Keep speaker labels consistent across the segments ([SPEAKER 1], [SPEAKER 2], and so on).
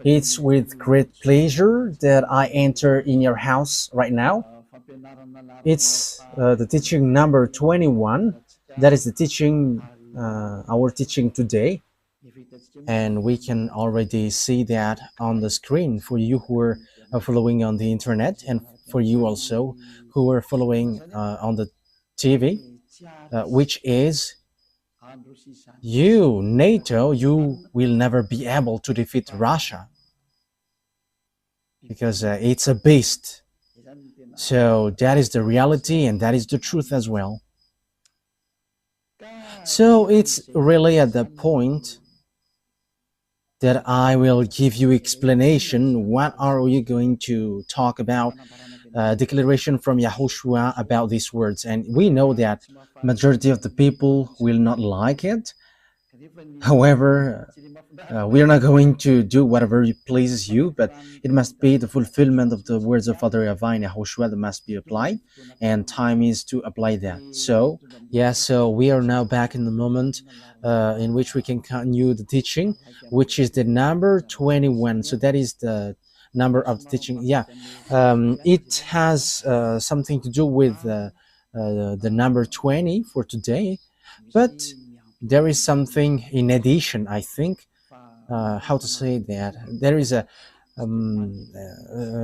[SPEAKER 1] It's with great pleasure that I enter in your house right now. It's the teaching number 21. That is the teaching, our teaching today. And we can already see that on the screen for you who are following on the internet, and for you also who are following on the TV, which is you, NATO, you will never be able to defeat Russia because it's a beast. So that is the reality and that is the truth as well. So it's really at the point that I will give you explanation. What are we going to talk about? Declaration from YAHOSHUAH about these words. And we know that majority of the people will not like it. However, we are not going to do whatever pleases you, but it must be the fulfillment of the words of Father YAHVAH and YAHOSHUAH that must be applied, and time is to apply that. So, yeah, so we are now back in the moment in which we can continue the teaching, which is the number 21. So that is the number of the teaching. Yeah, it has something to do with the number 20 for today, but there is something in addition, I think. How to say that? There is a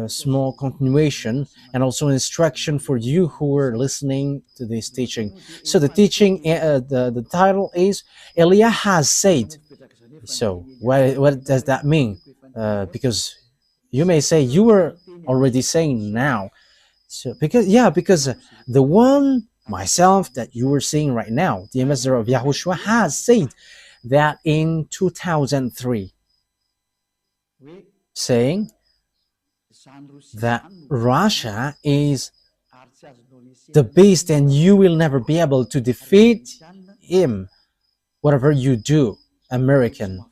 [SPEAKER 1] small continuation and also instruction for you who are listening to this teaching. So the teaching, the title is Eliah has said. So what does that mean? Because you may say you were already saying now. So because the one myself that you are seeing right now, the ambassador of YAHOSHUAH, has said that in 2003, saying that Russia is the beast and you will never be able to defeat him, whatever you do, American.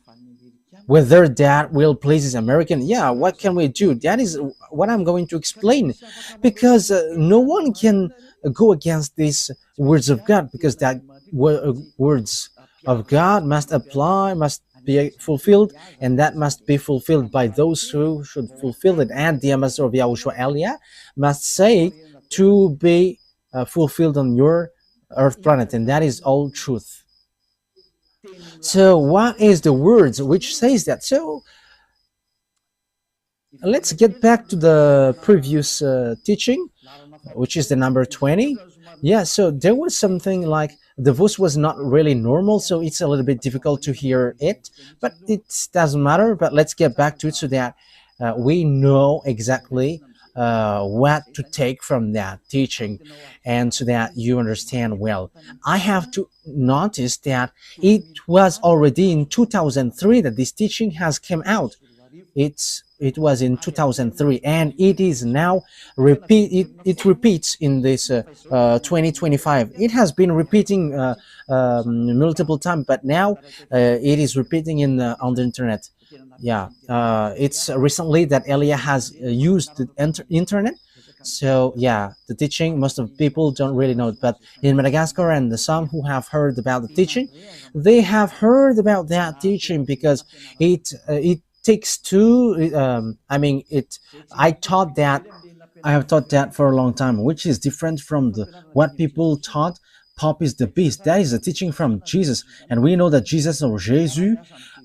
[SPEAKER 1] Whether that will please American, yeah, what can we do? That is what I'm going to explain, because no one can go against these words of God, because that words of God must apply, must be fulfilled, and that must be fulfilled by those who should fulfill it. And the ambassador of YAHOSHUAH, Eliah, must say to be fulfilled on your earth planet, and that is all truth. So what is the words which says that? So let's get back to the previous teaching, which is the number 20. Yeah, so there was something like the voice was not really normal, so it's a little bit difficult to hear it, but it doesn't matter. But let's get back to it so that we know exactly what to take from that teaching, and so that you understand well. I have to notice that it was already in 2003 that this teaching has come out. It was in 2003, and it is now it repeats in this 2025. It has been repeating multiple times, but now it is repeating on the internet. Yeah, it's recently that Eliah has used the internet. So yeah, the teaching, most of the people don't really know it, but in Madagascar and some who have heard about the teaching, they have heard about that teaching, because it takes two. I mean, I have taught that for a long time, which is different from what people taught. Pope is the beast. That is a teaching from Jesus, and we know that Jesus, or Jesus,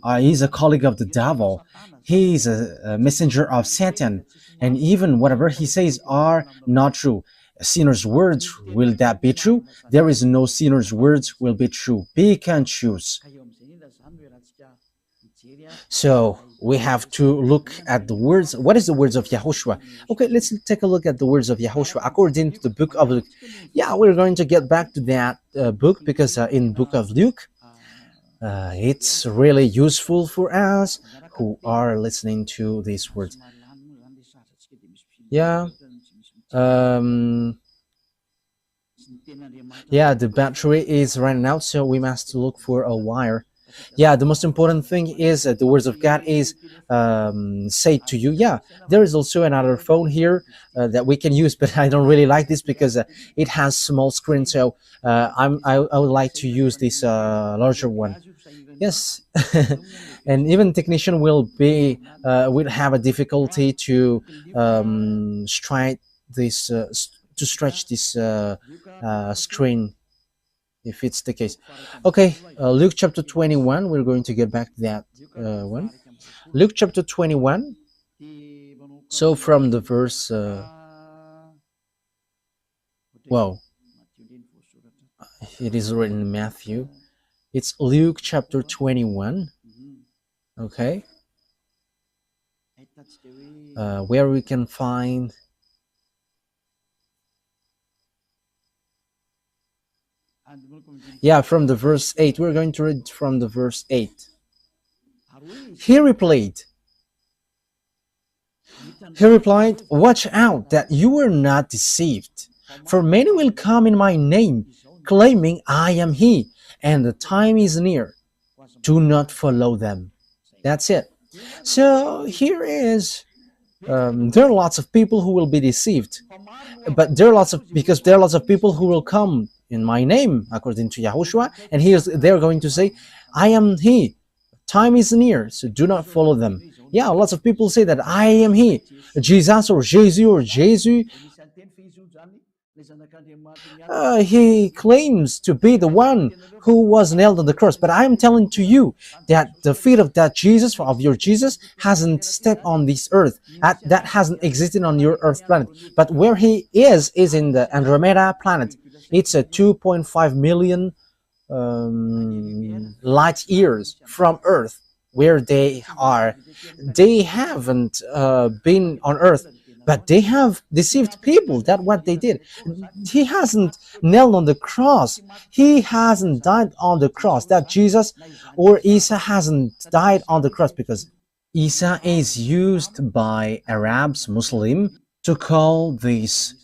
[SPEAKER 1] is a colleague of the devil. He is a messenger of Satan, and even whatever he says are not true. A sinner's words, will that be true? There is no sinner's words will be true. Pick and choose. So we have to look at the words. What is the words of YAHOSHUAH? Okay, let's take a look at the words of YAHOSHUAH according to the book of Luke. Yeah, we're going to get back to that book, because in book of Luke, it's really useful for us who are listening to these words. Yeah. Yeah, the battery is running out, so we must look for a wire. Yeah, the most important thing is the words of God is said to you. Yeah, there is also another phone here that we can use, but I don't really like this because it has small screen. So I would like to use this larger one. Yes, and even technician will have a difficulty to stretch this screen if it's the case. Okay, Luke chapter 21. We're going to get back to that one. Luke chapter 21. So from the verse, wow, it is written in Matthew. It's Luke chapter 21. Okay, where we can find. Yeah, from the verse 8. We're going to read from the verse 8. He replied, Watch out that you are not deceived, for many will come in my name, claiming I am he, and the time is near. Do not follow them. That's it. So here is, there are lots of people who will be deceived, but because there are lots of people who will come in my name, according to YAHOSHUAH, and they're going to say, I am he, time is near, so do not follow them. Yeah, lots of people say that I am he, Jesus or Jesus. He claims to be the one who was nailed on the cross, but I'm telling to you that the feet of that Jesus, of your Jesus, hasn't stepped on this earth. That hasn't existed on your earth planet. But where he is in the Andromeda planet. It's a 2.5 million light years from Earth, where they are. They haven't been on Earth, but they have deceived people. That's what they did. He hasn't nailed on the cross. He hasn't died on the cross. That Jesus or Isa hasn't died on the cross, because Isa is used by Arabs, Muslim, to call these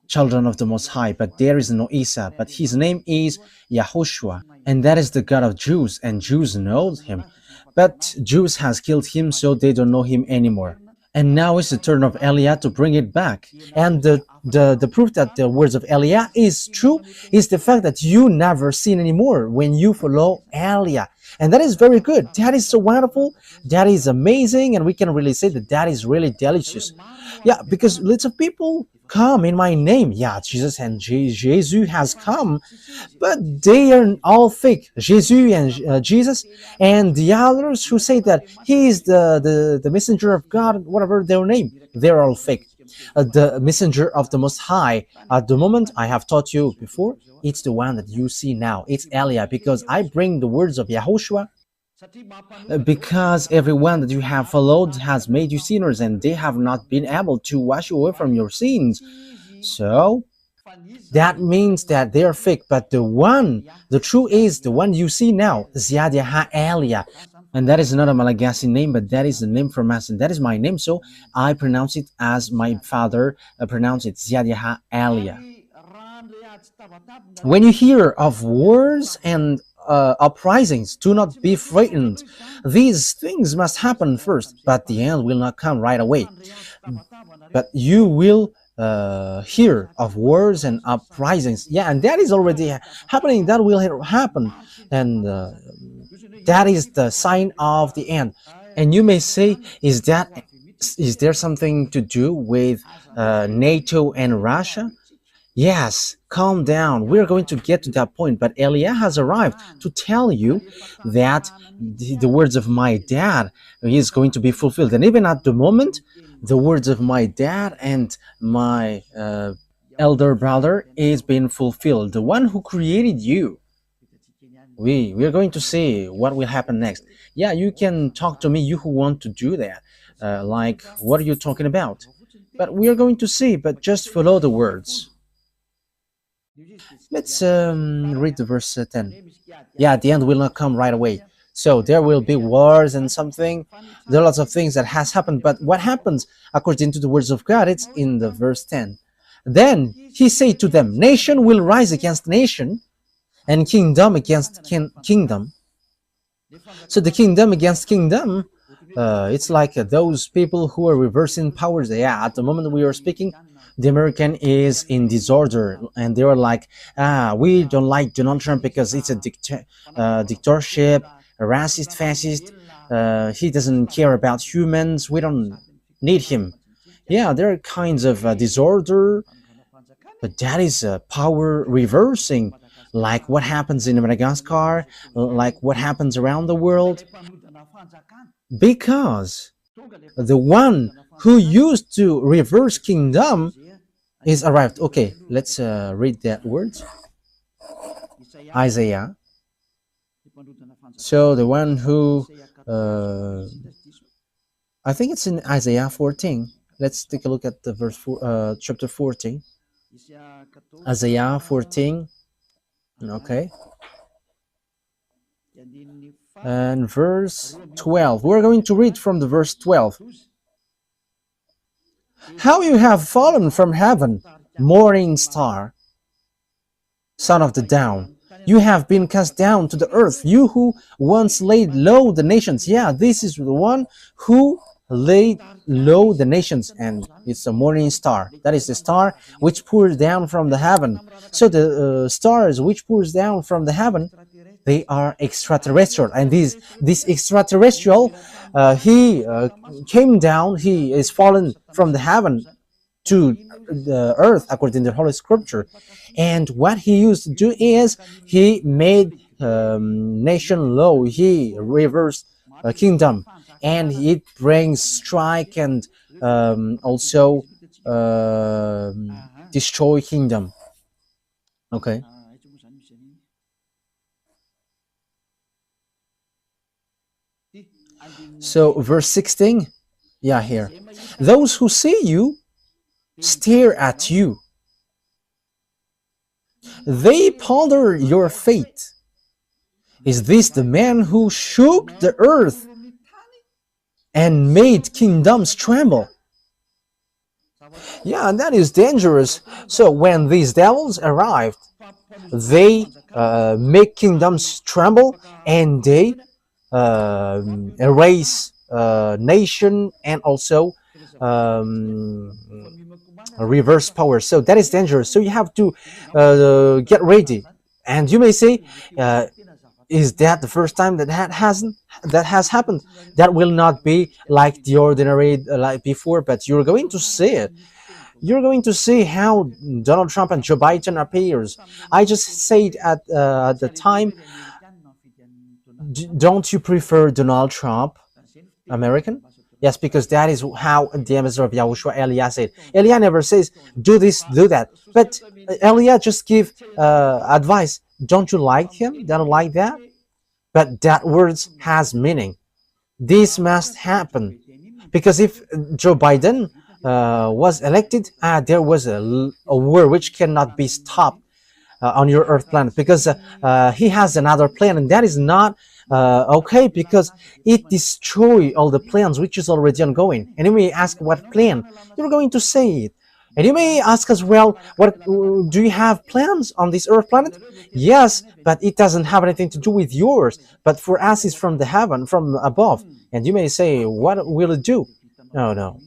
[SPEAKER 1] children of the Most High, but there is no Isa, but his name is YAHOSHUAH, and that is the God of Jews, and Jews know him, but Jews has killed him, so they don't know him anymore. And now it's the turn of Eliah to bring it back. And the proof that the words of Eliah is true is the fact that you never sin anymore when you follow Eliah. And that is very good. That is so wonderful. That is amazing. And we can really say that that is really delicious. Yeah, because lots of people come in my name. Yeah, Jesus and Jesus has come, but they are all fake. Jesus and Jesus, and the others who say that he is the messenger of God, whatever their name, they're all fake. The messenger of the Most High, at the moment, I have taught you before, it's the one that you see now. It's Eliah, because I bring the words of YAHOSHUAH, because everyone that you have followed has made you sinners, and they have not been able to wash you away from your sins. So that means that they are fake, but the true is the one you see now, YAHVAH Eliah. And that is not a Malagasy name, but that is the name from us, and that is my name, so I pronounce it as my father pronounced it, YAHVAH Eliah. When you hear of wars and uprisings, do not be frightened. These things must happen first, but the end will not come right away. But you will hear of wars and uprisings. Yeah, and that is already happening. That will happen, and that is the sign of the end. And you may say, is there something to do with NATO and Russia? Yes, calm down. We're going to get to that point. But Eliah has arrived to tell you that the words of my dad is going to be fulfilled. And even at the moment, the words of my dad and my elder brother is being fulfilled. The one who created you. We are going to see what will happen next. Yeah, you can talk to me, you who want to do that. Like, what are you talking about? But we are going to see, but just follow the words. Let's read the verse 10. Yeah, the end will not come right away. So there will be wars and something. There are lots of things that has happened. But what happens according to the words of God? It's in the verse 10. Then he said to them, nation will rise against nation, and kingdom against kingdom. So the kingdom against kingdom, it's like those people who are reversing powers. Yeah, at the moment we are speaking, the American is in disorder, and they are like, we don't like Donald Trump because it's a dictatorship, racist, fascist. He doesn't care about humans. We don't need him. Yeah, there are kinds of disorder, but that is power reversing, like what happens in Madagascar, like what happens around the world, because the one who used to reverse kingdom is arrived. Okay, let's read that word. Isaiah. So the one who, I think it's in Isaiah 14. Let's take a look at the chapter 14. Isaiah 14. Okay. And verse 12. We're going to read from the verse 12. How you have fallen from heaven, morning star, son of the dawn. You have been cast down to the earth, you who once laid low the nations. Yeah, this is the one who laid low the nations, and it's a morning star. That is the star which pours down from the heaven. So the stars which pours down from the heaven, they are extraterrestrial, and this extraterrestrial, he came down, he is fallen from the heaven to the earth according to the Holy Scripture. And what he used to do is he made nation low, he reversed a kingdom, and it brings strike and also destroy kingdom. Okay. So verse 16, yeah, here. Those who see you stare at you. They ponder your fate. Is this the man who shook the earth and made kingdoms tremble? Yeah, and that is dangerous. So when these devils arrived, they make kingdoms tremble, and they erase nation and also reverse power. So that is dangerous. So you have to get ready. And you may say, is that the first time that has happened? That will not be like the ordinary like before, but you're going to see it. You're going to see how Donald Trump and Joe Biden appears. I just said at the time, don't you prefer Donald Trump, American? Yes, because that is how the ambassador of YAHOSHUAH, Elia, said. Elia never says, do this, do that. But Elia just give advice. Don't you like him? Don't like that? But that words has meaning. This must happen. Because if Joe Biden was elected, there was a war which cannot be stopped on your Earth planet, because he has another plan, and that is not okay, because it destroys all the plans which is already ongoing. And you may ask, what plan? You're going to say it. And you may ask as well, what do you have plans on this Earth planet? Yes, but it doesn't have anything to do with yours. But for us, it's from the heaven, from above. And you may say, what will it do? No,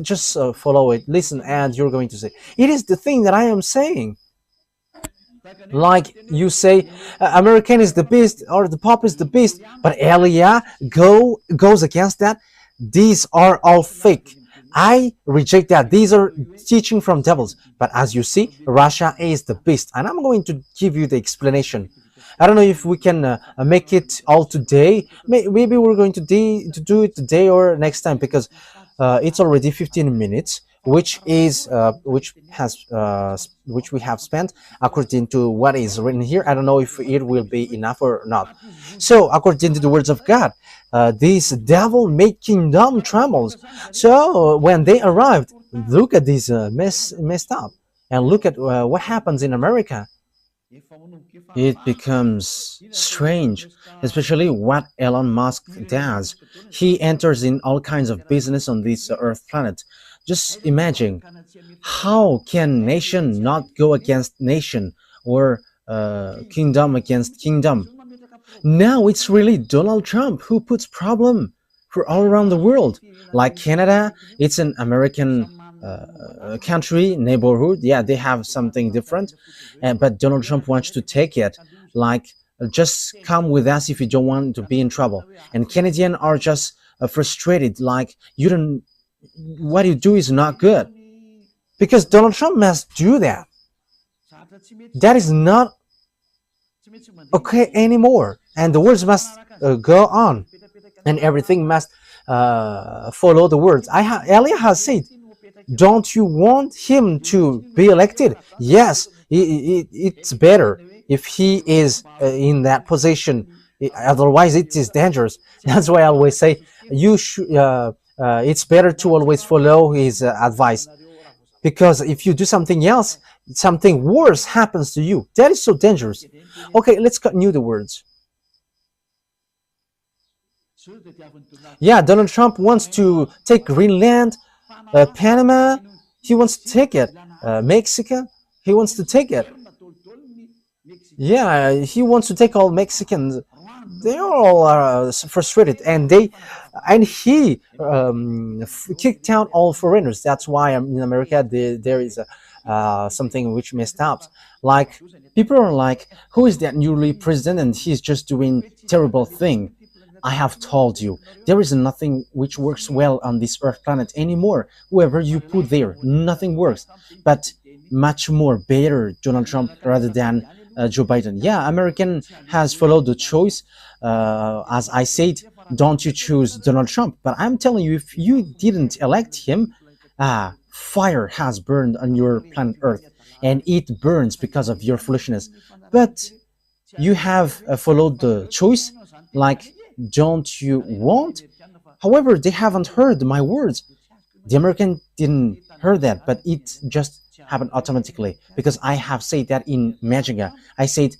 [SPEAKER 1] just follow it, listen, and you're going to say, it is the thing that I am saying. Like you say, American is the beast, or the Pope is the beast, but Elia goes against that. These are all fake. I reject that. These are teaching from devils. But as you see, Russia is the beast, and I'm going to give you the explanation. I don't know if we can make it all today. Maybe we're going to do it today or next time, because it's already 15 minutes, which we have spent according to what is written here. I don't know if it will be enough or not. So according to the words of God, this devil made kingdom trembles. So when they arrived, look at this messed up, and look at what happens in America. It becomes strange, especially what Elon Musk does. He enters in all kinds of business on this Earth planet. Just imagine, how can nation not go against nation, or kingdom against kingdom? Now it's really Donald Trump who puts problem for all around the world. Like Canada, it's an American country, neighborhood. Yeah, they have something different, but Donald Trump wants to take it. Like just come with us if you don't want to be in trouble. And Canadians are just frustrated, like, you don't, what you do is not good, because Donald Trump must do that. That is not okay anymore, and the words must go on, and everything must follow the words. Elia has said, don't you want him to be elected? Yes, it's better if he is in that position. Otherwise, it is dangerous. That's why I always say you should. It's better to always follow his advice, because if you do something else, something worse happens to you. That is so dangerous. Okay, let's continue the words. Yeah, Donald Trump wants to take Greenland, Panama, he wants to take it. Mexico, he wants to take it. Yeah, he wants to take all Mexicans. They are all frustrated, and he kicked out all foreigners. That's why in America there is something which messed up. Like, people are like, who is that newly president, and he's just doing terrible thing. I have told you, there is nothing which works well on this earth planet anymore. Whoever you put there, nothing works. But much more better Donald Trump rather than Joe Biden. Yeah, American has followed the choice. As I said, don't you choose Donald Trump. But I'm telling you, if you didn't elect him, fire has burned on your planet Earth. And it burns because of your foolishness. But you have followed the choice, like, don't you want? However, they haven't heard my words. The American didn't hear that, but it just happened automatically, because I have said that in Majinga. I said,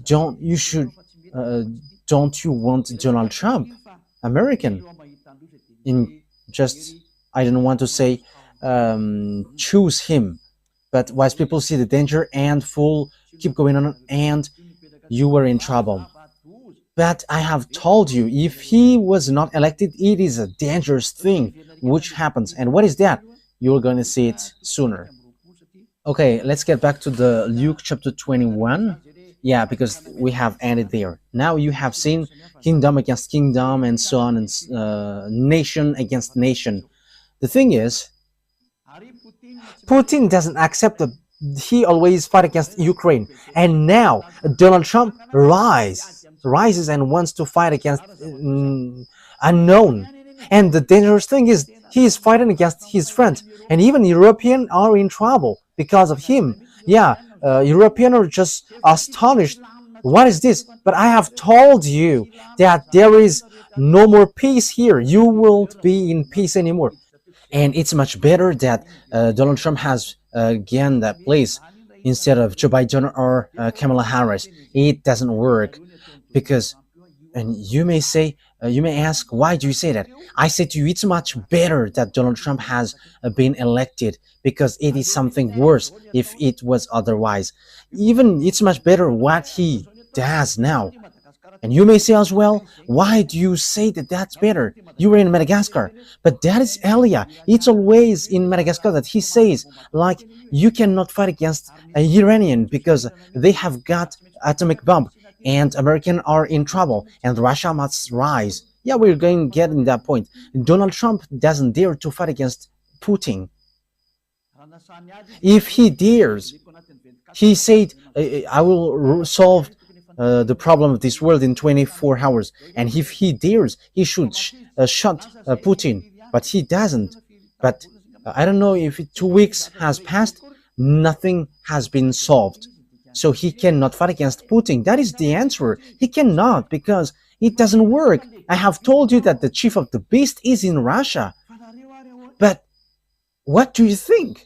[SPEAKER 1] don't you want Donald Trump, American? In just, I don't want to say choose him, but once people see the danger and keep going on, and you were in trouble. But I have told you, if he was not elected, it is a dangerous thing which happens. And what is that? You're going to see it sooner. Okay, let's get back to the Luke chapter 21. Yeah, because we have ended there. Now you have seen kingdom against kingdom and so on, and nation against nation. The thing is, Putin doesn't accept that he always fight against Ukraine. And now Donald Trump rises and wants to fight against unknown. And the dangerous thing is, he is fighting against his friends, and even Europeans are in trouble because of him. Yeah, Europeans are just astonished. What is this? But I have told you that there is no more peace here. You won't be in peace anymore. And it's much better that Donald Trump has gained that place instead of Joe Biden or Kamala Harris. It doesn't work, because, and you may say, you may ask, why do you say that? I say to you, it's much better that Donald Trump has been elected, because it is something worse if it was otherwise. Even it's much better what he does now. And you may say as well, why do you say that that's better? You were in Madagascar. But that is Elia. It's always in Madagascar that he says, like, you cannot fight against an Iranian because they have got atomic bomb, and Americans are in trouble, and Russia must rise. Yeah, we're going to get in that point. Donald Trump doesn't dare to fight against Putin. If he dares, he said, I will solve the problem of this world in 24 hours. And if he dares, he should shut Putin. But he doesn't. But I don't know if 2 weeks has passed, nothing has been solved. So he cannot fight against Putin. That is the answer. He cannot, because it doesn't work. I have told you that the chief of the beast is in Russia. But what do you think?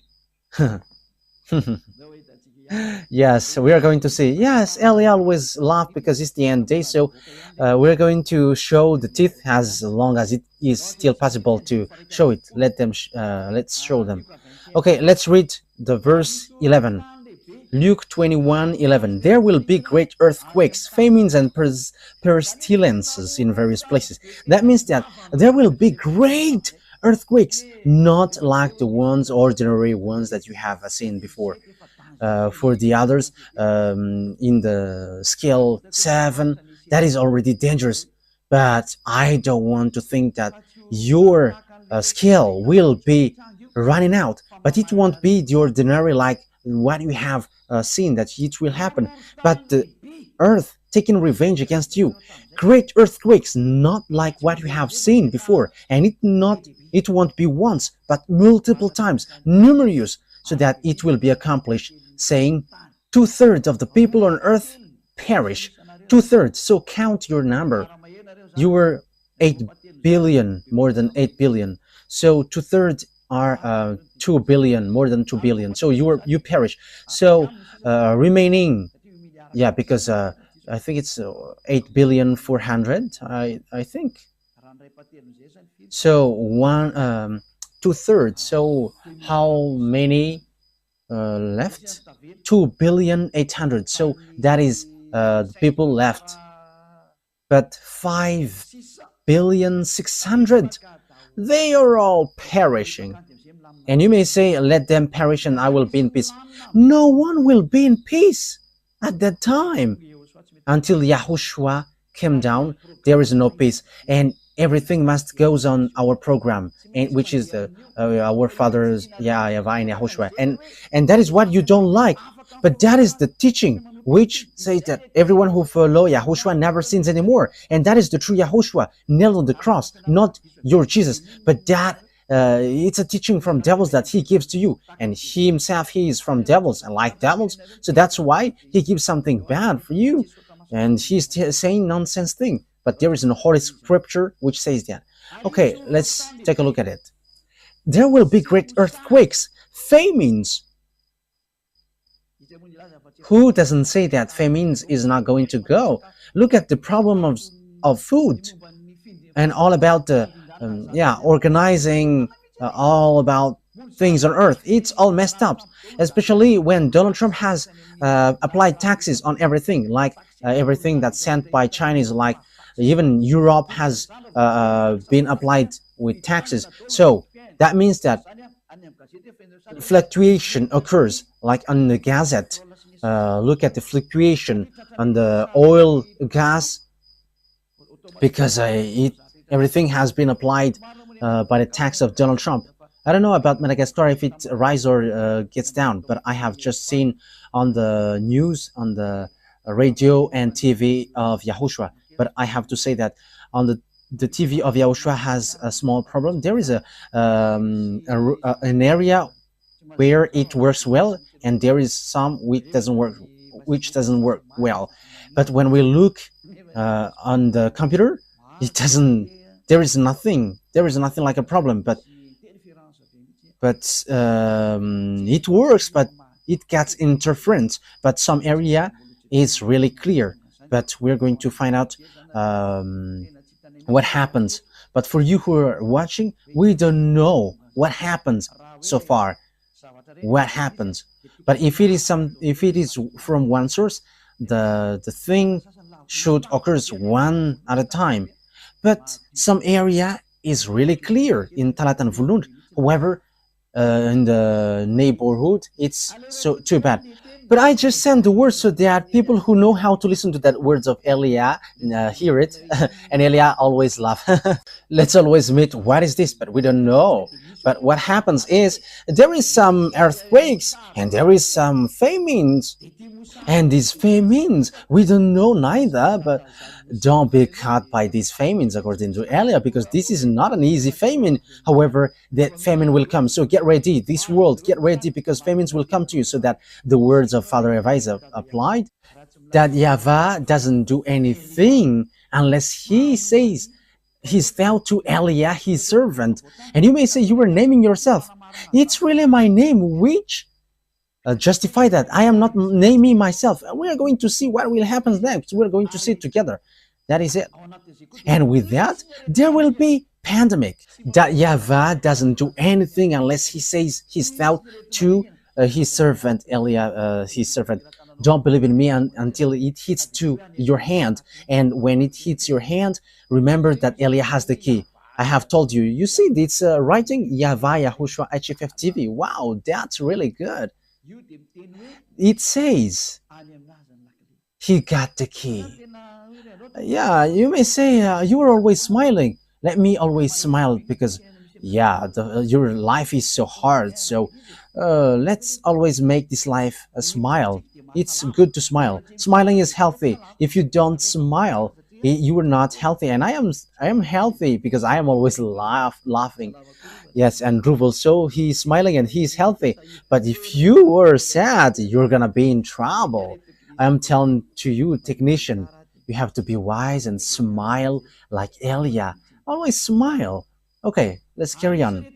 [SPEAKER 1] Yes, we are going to see. Yes, Ellie always laugh because it's the end day. So we're going to show the teeth as long as it is still possible to show it. Let's show them. Okay, let's read the verse 11. Luke 21:11. There will be great earthquakes, famines, and pestilences in various places. That means that there will be great earthquakes, not like the ordinary ones that you have seen before. for the others in the scale 7, that is already dangerous. But I don't want to think that your skill will be running out, but it won't be the ordinary like what we have seen that it will happen, but the earth taking revenge against you, great earthquakes, not like what we have seen before, and it won't be once but multiple times, numerous, so that it will be accomplished, saying 2/3 of the people on earth perish. 2/3, so count your number. You were 8 billion, more than 8 billion. So 2/3 are 2 billion, more than 2 billion. So you perish. So remaining, yeah, because I think it's 8 billion 400. I think so. 2/3. So how many left? 2 billion 800. So that is the people left. But 5 billion 600, they are all perishing. And you may say, let them perish and I will be in peace. No one will be in peace at that time. Until YAHOSHUAH came down, there is no peace. And everything must goes on our program, and which is our fathers, YAHVAH and YAHOSHUAH. And that is what you don't like. But that is the teaching which says that everyone who follows YAHOSHUAH never sins anymore. And that is the true YAHOSHUAH, nailed on the cross, not your Jesus. But that it's a teaching from devils that he gives to you. And he himself, he is from devils and like devils. So that's why he gives something bad for you. And he's saying nonsense thing. But there is a holy scripture which says that. Okay, let's take a look at it. There will be great earthquakes, famines. Who doesn't say that famines is not going to go? Look at the problem of food and all about the organizing all about things on earth. It's all messed up, especially when Donald Trump has applied taxes on everything, like everything that's sent by Chinese, like even Europe has been applied with taxes. So that means that fluctuation occurs, like on the gazette. Look at the fluctuation on the oil, gas, because everything has been applied by the tax of Donald Trump. I don't know about Madagascar if it rises or gets down, but I have just seen on the news, on the radio and TV of YAHOSHUAH. But I have to say that on the TV of YAHOSHUAH has a small problem. There is an area where it works well, and there is some which doesn't work well. But when we look on the computer, it doesn't. There is nothing like a problem. But it works, but it gets interference. But some area is really clear. But we're going to find out what happens. But for you who are watching, we don't know what happens so far. What happens? But if it is from one source, the thing should occur one at a time. But some area is really clear in Talat and Vulund. However, in the neighborhood, it's so too bad. But I just send the words so that people who know how to listen to that words of Elia hear it. And Elia always laugh. Let's always admit, what is this? But we don't know. But what happens is there is some earthquakes and there is some famines. And these famines, we don't know neither, but don't be caught by these famines according to Elia, because this is not an easy famine. However, that famine will come. So get ready, this world, get ready, because famines will come to you, so that the words of Father YAHVAH is applied, that YAHVAH doesn't do anything unless he says he's vowed to Elia, his servant. And you may say you were naming yourself. It's really my name which justify that. I am not naming myself. We are going to see what will happen next. We're going to see it together. That is it. And with that, there will be pandemic. That YAHVAH doesn't do anything unless he says he's vowed to his servant, Elia, his servant. Don't believe in me until it hits to your hand. And when it hits your hand, remember that Elia has the key. I have told you. You see, it's writing YAHVAH, YAHOSHUAH, HFF TV. Wow, that's really good. It says he got the key. Yeah, you may say you are always smiling. Let me always smile because, yeah, your life is so hard. So let's always make this life a smile. It's good to smile. Smiling is healthy. If you don't smile, you are not healthy. And I am healthy because I am always laughing. Yes, and Ruvel, so he's smiling and he's healthy. But if you were sad, you're gonna be in trouble. I'm telling to you, technician, you have to be wise and smile like Elia. Always smile. Okay, let's carry on.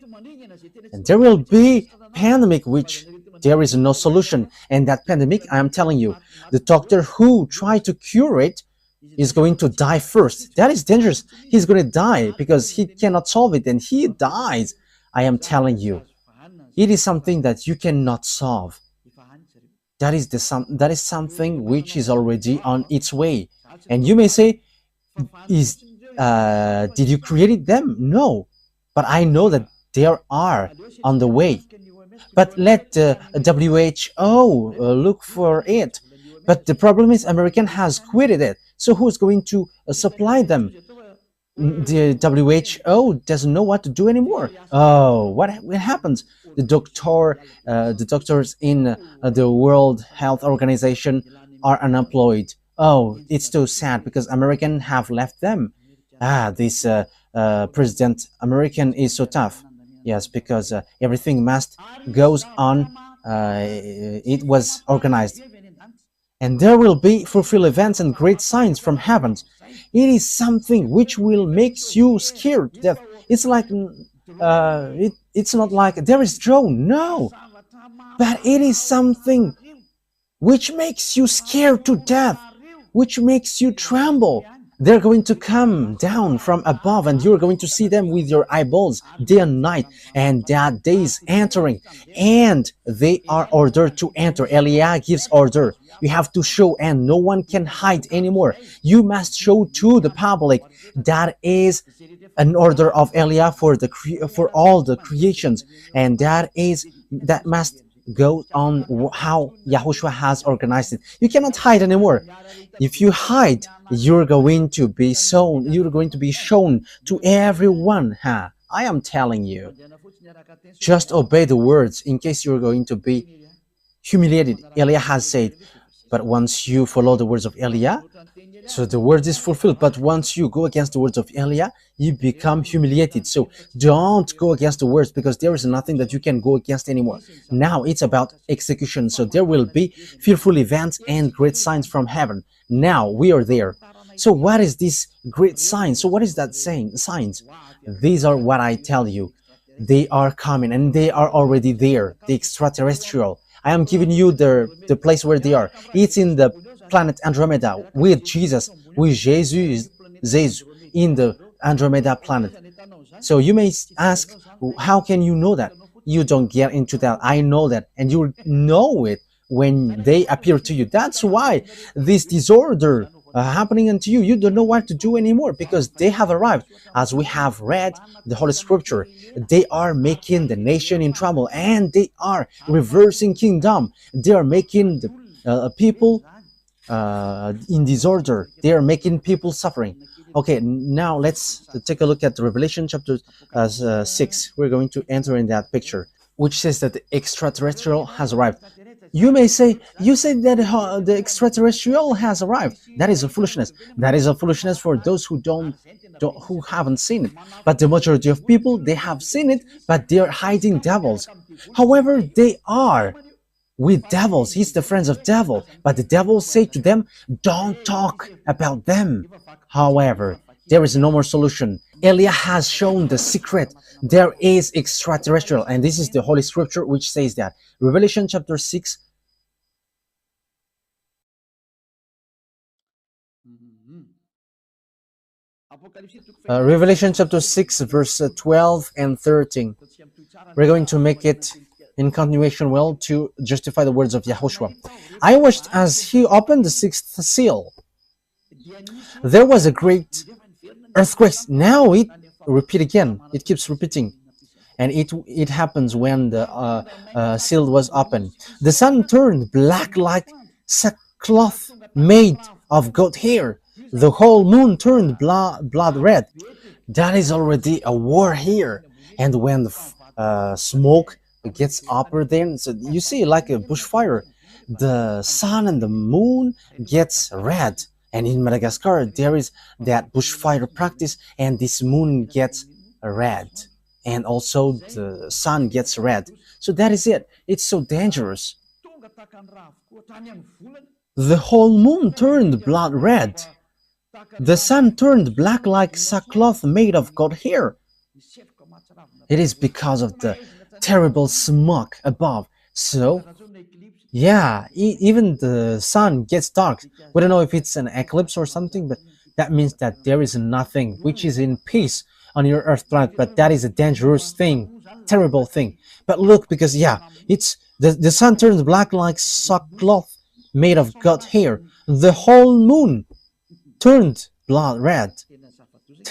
[SPEAKER 1] And there will be pandemic which there is no solution. And that pandemic, I am telling you, the doctor who tried to cure it is going to die first. That is dangerous. He's going to die because he cannot solve it and he dies. I am telling you, it is something that you cannot solve. That is something which is already on its way. And you may say, is did you create them? No, but I know that they are on the way. But let the WHO look for it. But the problem is American has quitted it. So who's going to supply them? The WHO doesn't know what to do anymore. Oh, what happens? The doctors in the World Health Organization are unemployed. Oh, it's too sad because Americans have left them. This President American is so tough. Yes, because everything must goes on. It was organized, and there will be fulfill events and great signs from heaven. It is something which will makes you scared to death. It's like it's not like there is drone, no, but it is something which makes you scared to death, which makes you tremble. They're going to come down from above and you're going to see them with your eyeballs day and night, and that day is entering and they are ordered to enter. Eliah gives order. You have to show and no one can hide anymore. You must show to the public. That is an order of Eliah for all the creations, and that must go on how Yahushua has organized it. You cannot hide anymore. If you hide, you're going to be shown. You're going to be shown to everyone. Huh? I am telling you. Just obey the words in case you're going to be humiliated. Eliah has said, but once you follow the words of Eliah, so the word is fulfilled. But once you go against the words of Eliah, you become humiliated. So don't go against the words, because there is nothing that you can go against anymore. Now it's about execution. So there will be fearful events and great signs from heaven. Now we are there. So what is this great sign? So what is that saying? Signs. These are what I tell you. They are coming and they are already there. The extraterrestrial. I am giving you the place where they are. It's in the planet Andromeda with Jesus, in the Andromeda planet. So you may ask, how can you know that? You don't get into that. I know that, and you know it when they appear to you. That's why this disorder happening unto you, you don't know what to do anymore, because they have arrived. As we have read the Holy Scripture, they are making the nation in trouble, and they are reversing kingdom. They are making the people in disorder. They are making people suffering. Okay, now let's take a look at Revelation chapter 6. We're going to enter in that picture, which says that the extraterrestrial has arrived. You may say, you said that the extraterrestrial has arrived. That is a foolishness. That is a foolishness for those who who haven't seen it. But the majority of people, they have seen it, but they are hiding devils. However, they are with devils. He's the friends of devil. But the devils say to them, don't talk about them. However, there is no more solution. Eliah has shown the secret. There is extraterrestrial, and this is the Holy Scripture which says that. Revelation chapter 6. Revelation chapter 6, verse 12 and 13. We're going to make it in continuation well to justify the words of YAHOSHUAH. I watched as he opened the sixth seal. There was a great earthquake. Now it repeat again. It keeps repeating. and it happens when the seal was opened. The sun turned black like sackcloth made of goat hair. The whole moon turned blood red. That is already a war here. And when the smoke gets upper, then so you see like a bushfire, the sun and the moon gets red. And in Madagascar, there is that bushfire practice, and this moon gets red, and also the sun gets red. So that is it. It's so dangerous. The whole moon turned blood red. The sun turned black like sackcloth made of goat hair. It is because of the terrible smoke above. So, yeah, even the sun gets dark. We don't know if it's an eclipse or something, but that means that there is nothing which is in peace on your Earth planet. But that is a dangerous thing, terrible thing. But look, because yeah, it's the sun turns black like sackcloth made of goat hair. The whole moon turned blood red.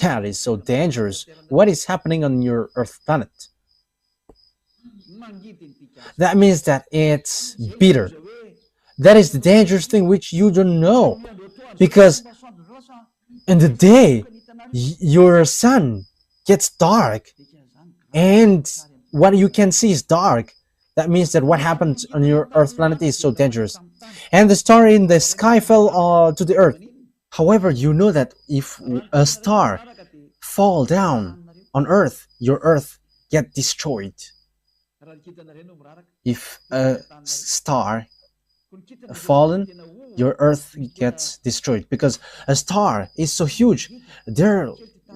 [SPEAKER 1] That is so dangerous. What is happening on your Earth planet? That means that it's bitter. That is the dangerous thing which you don't know. Because in the day, your sun gets dark, and what you can see is dark. That means that what happened on your Earth planet is so dangerous. And the star in the sky fell to the Earth. However, you know that if a star fall down on Earth, your Earth get destroyed. If a star fallen, your Earth gets destroyed, because a star is so huge. There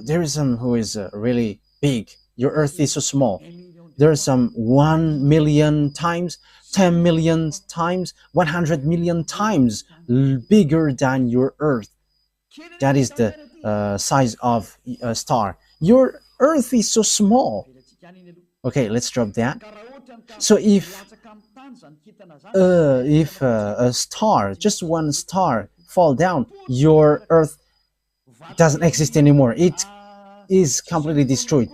[SPEAKER 1] is some who is really big. Your Earth is so small. There are some 1 million times, 10 million times, 100 million times bigger than your Earth. That is the size of a star. Your Earth is so small. Okay, let's drop that. So if a star, just one star, fall down, your Earth doesn't exist anymore. It is completely destroyed.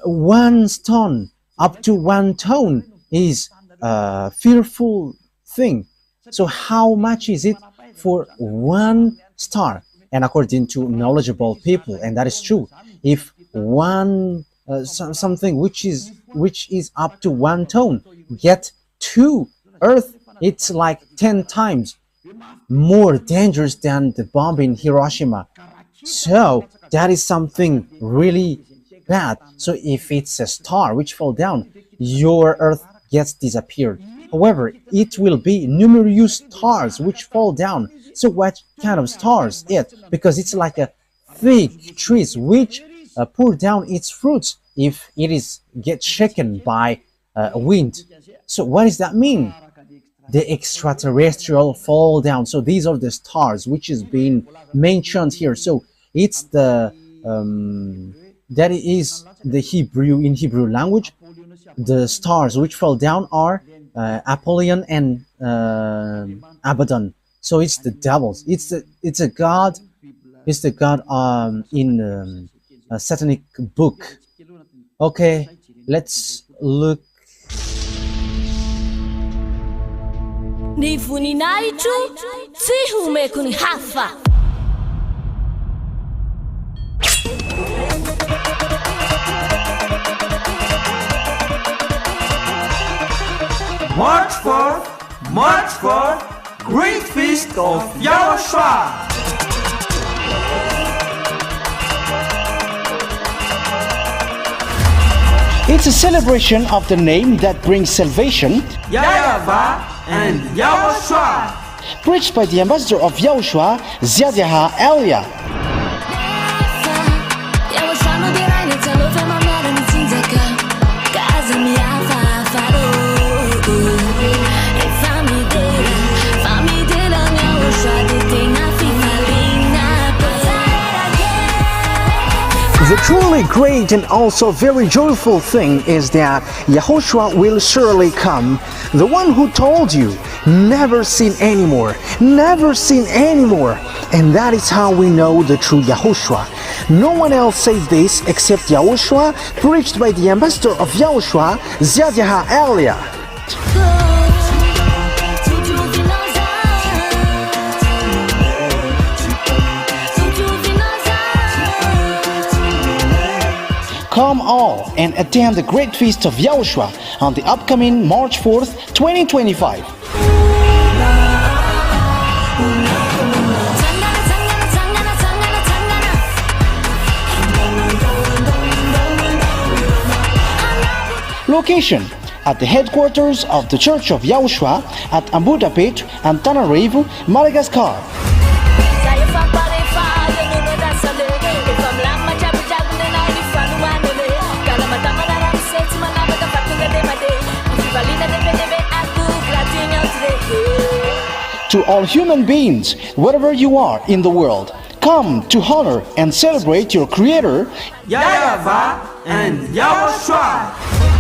[SPEAKER 1] One stone up to 1 ton is a fearful thing. So how much is it for one star? And according to knowledgeable people, and that is true, if one something which is up to 1 ton get to Earth, it's like 10 times more dangerous than the bomb in Hiroshima. So that is something really bad. So if it's a star which fall down, your Earth gets disappeared. However, it will be numerous stars which fall down. So what kind of stars it? Because it's like a thick trees which pour down its fruits if it is get shaken by a wind. So what does that mean? The extraterrestrial fall down. So these are the stars which is being mentioned here. So it's the that is the Hebrew, in Hebrew language, the stars which fall down are Apollyon and Abaddon. So it's the devils. It's a god. It's the god in a satanic book. Okay, let's look.
[SPEAKER 2] Ny voninahitro tsy homeko ny hafa.
[SPEAKER 3] March 4th, Great Feast of YAHOSHUAH.
[SPEAKER 4] It's a celebration of the name that brings salvation,
[SPEAKER 3] YAHVAH and YAHOSHUAH.
[SPEAKER 4] preached by the ambassador of YAHOSHUAH, Elia. The truly great and also very joyful thing is that YAHOSHUAH will surely come. The one who told you never seen anymore, never seen anymore. And that is how we know the true YAHOSHUAH. No one else says this except YAHOSHUAH, preached by the ambassador of YAHOSHUAH, YAHVAH earlier. Come all and attend the great feast of YAHOSHUAH on the upcoming March 4th, 2025. Location: at the headquarters of the Church of YAHOSHUAH at Ambudapet, Antananarivo, Madagascar. To all human beings, wherever you are in the world, come to honor and celebrate your Creator,
[SPEAKER 3] YAHVAH and YAHOSHUAH.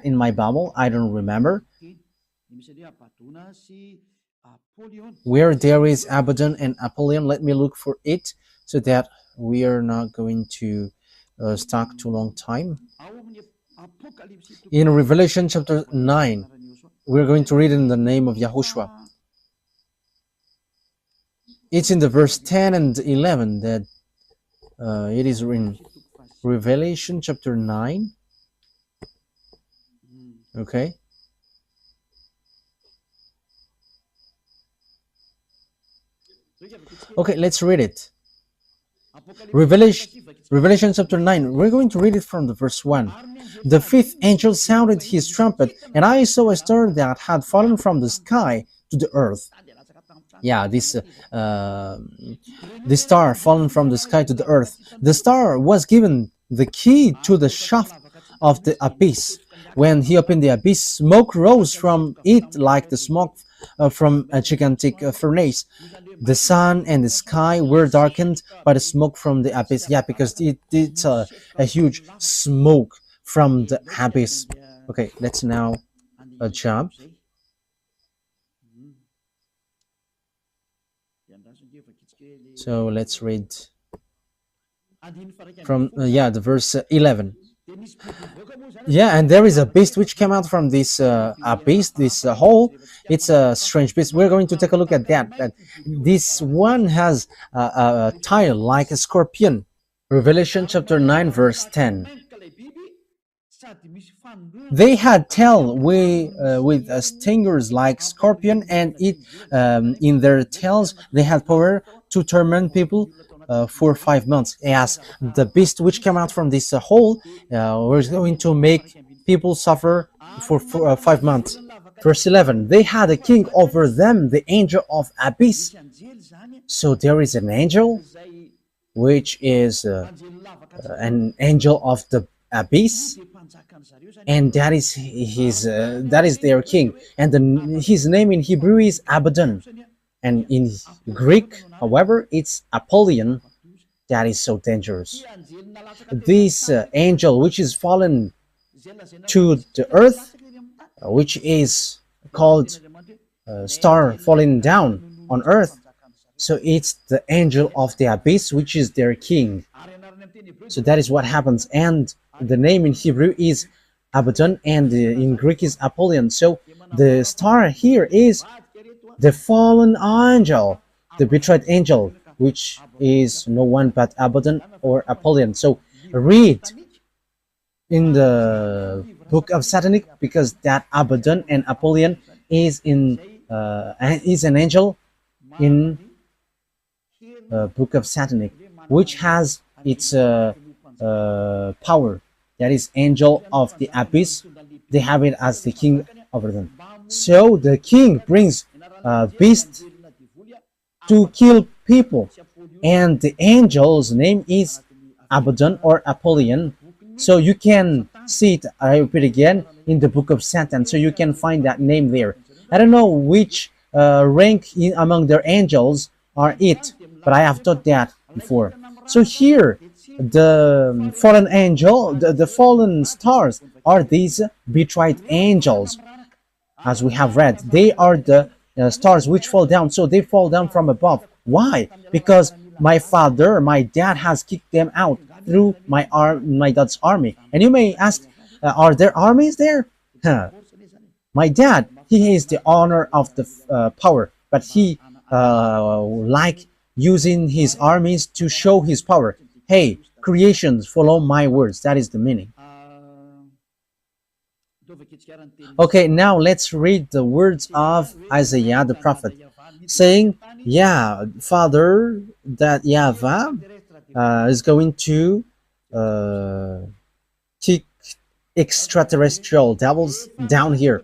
[SPEAKER 1] In my Bible, I don't remember. Where there is Abaddon and Apollyon, let me look for it so that we are not going to stuck too long time. In Revelation chapter 9, we're going to read in the name of YAHOSHUAH. It's in the verse 10 and 11 that it is in Revelation chapter 9. Okay. Okay, let's read it. Revelation chapter 9. We're going to read it from the verse 1. The fifth angel sounded his trumpet, and I saw a star that had fallen from the sky to the earth. Yeah, this star fallen from the sky to the earth. The star was given the key to the shaft of the abyss. When he opened the abyss, smoke rose from it like the smoke from a gigantic furnace. The sun and the sky were darkened by the smoke from the abyss. Yeah, because it's a huge smoke from the abyss. Okay, let's now jump. So let's read from the verse 11. Yeah, and there is a beast which came out from this abyss, this hole. It's a strange beast. We're going to take a look at that. This one has a tail like a scorpion. Revelation chapter 9 verse 10. They had tail with stingers like scorpion, and in their tails they had power to torment people for 5 months. Yes, the beast which came out from this hole was going to make people suffer for 5 months. Verse 11, they had a king over them, the angel of abyss. So there is an angel which is an angel of the abyss, and that is their king, and his name in Hebrew is Abaddon. And in Greek, however, it's Apollyon. That is so dangerous. This angel, which is fallen to the earth, which is called star falling down on earth, so it's the angel of the abyss, which is their king. So that is what happens. And the name in Hebrew is Abaddon, and in Greek is Apollyon. So the star here is the fallen angel, the betrayed angel, which is no one but Abaddon or Apollyon. So read in the book of Satanic, because that Abaddon and Apollyon is an angel in book of Satanic, which has its power. That is angel of the abyss. They have it as the king over them. So the king brings beast to kill people, and the angel's name is Abaddon or Apollyon. So you can see it, I repeat again, in the book of Satan. So you can find that name there. I don't know which rank among their angels are it, but I have taught that before. So here, the fallen angel, the fallen stars are these betrayed angels, as we have read. They are the stars which fall down. So they fall down from above. Why? Because my father, my dad has kicked them out through my dad's army. And you may ask, are there armies there? Huh. My dad, he is the owner of the power, but he like using his armies to show his power. Hey, creations, follow my words. That is the meaning. Okay, now let's read the words of Isaiah the prophet, saying, yeah, Father, that YAHVAH is going to kick extraterrestrial devils down here.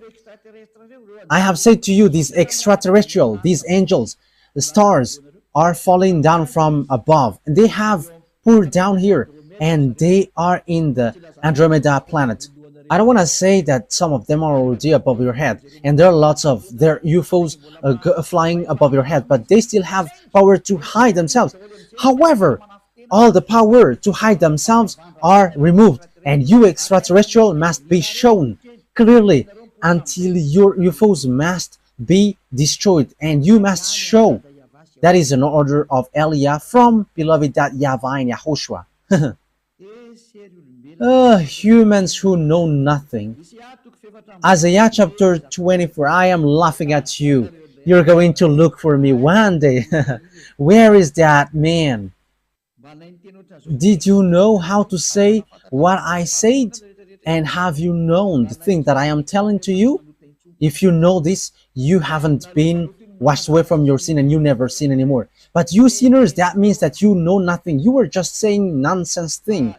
[SPEAKER 1] I have said to you, these extraterrestrial, these angels, the stars are falling down from above, and they have poured down here, and they are in the Andromeda planet. I don't want to say that some of them are already above your head, and there are lots of their UFOs flying above your head, but they still have power to hide themselves. However, all the power to hide themselves are removed, and you extraterrestrial must be shown clearly until your UFOs must be destroyed, and you must show. That is an order of Elia from beloved YAHVAH and YAHOSHUAH. Humans who know nothing. Isaiah chapter 24. I am laughing at you. You're going to look for me one day. Where is that man? Did you know how to say what I said? And have you known the thing that I am telling to you? If you know this, you haven't been washed away from your sin and you never sin anymore. But you sinners, that means that you know nothing. You were just saying nonsense thing.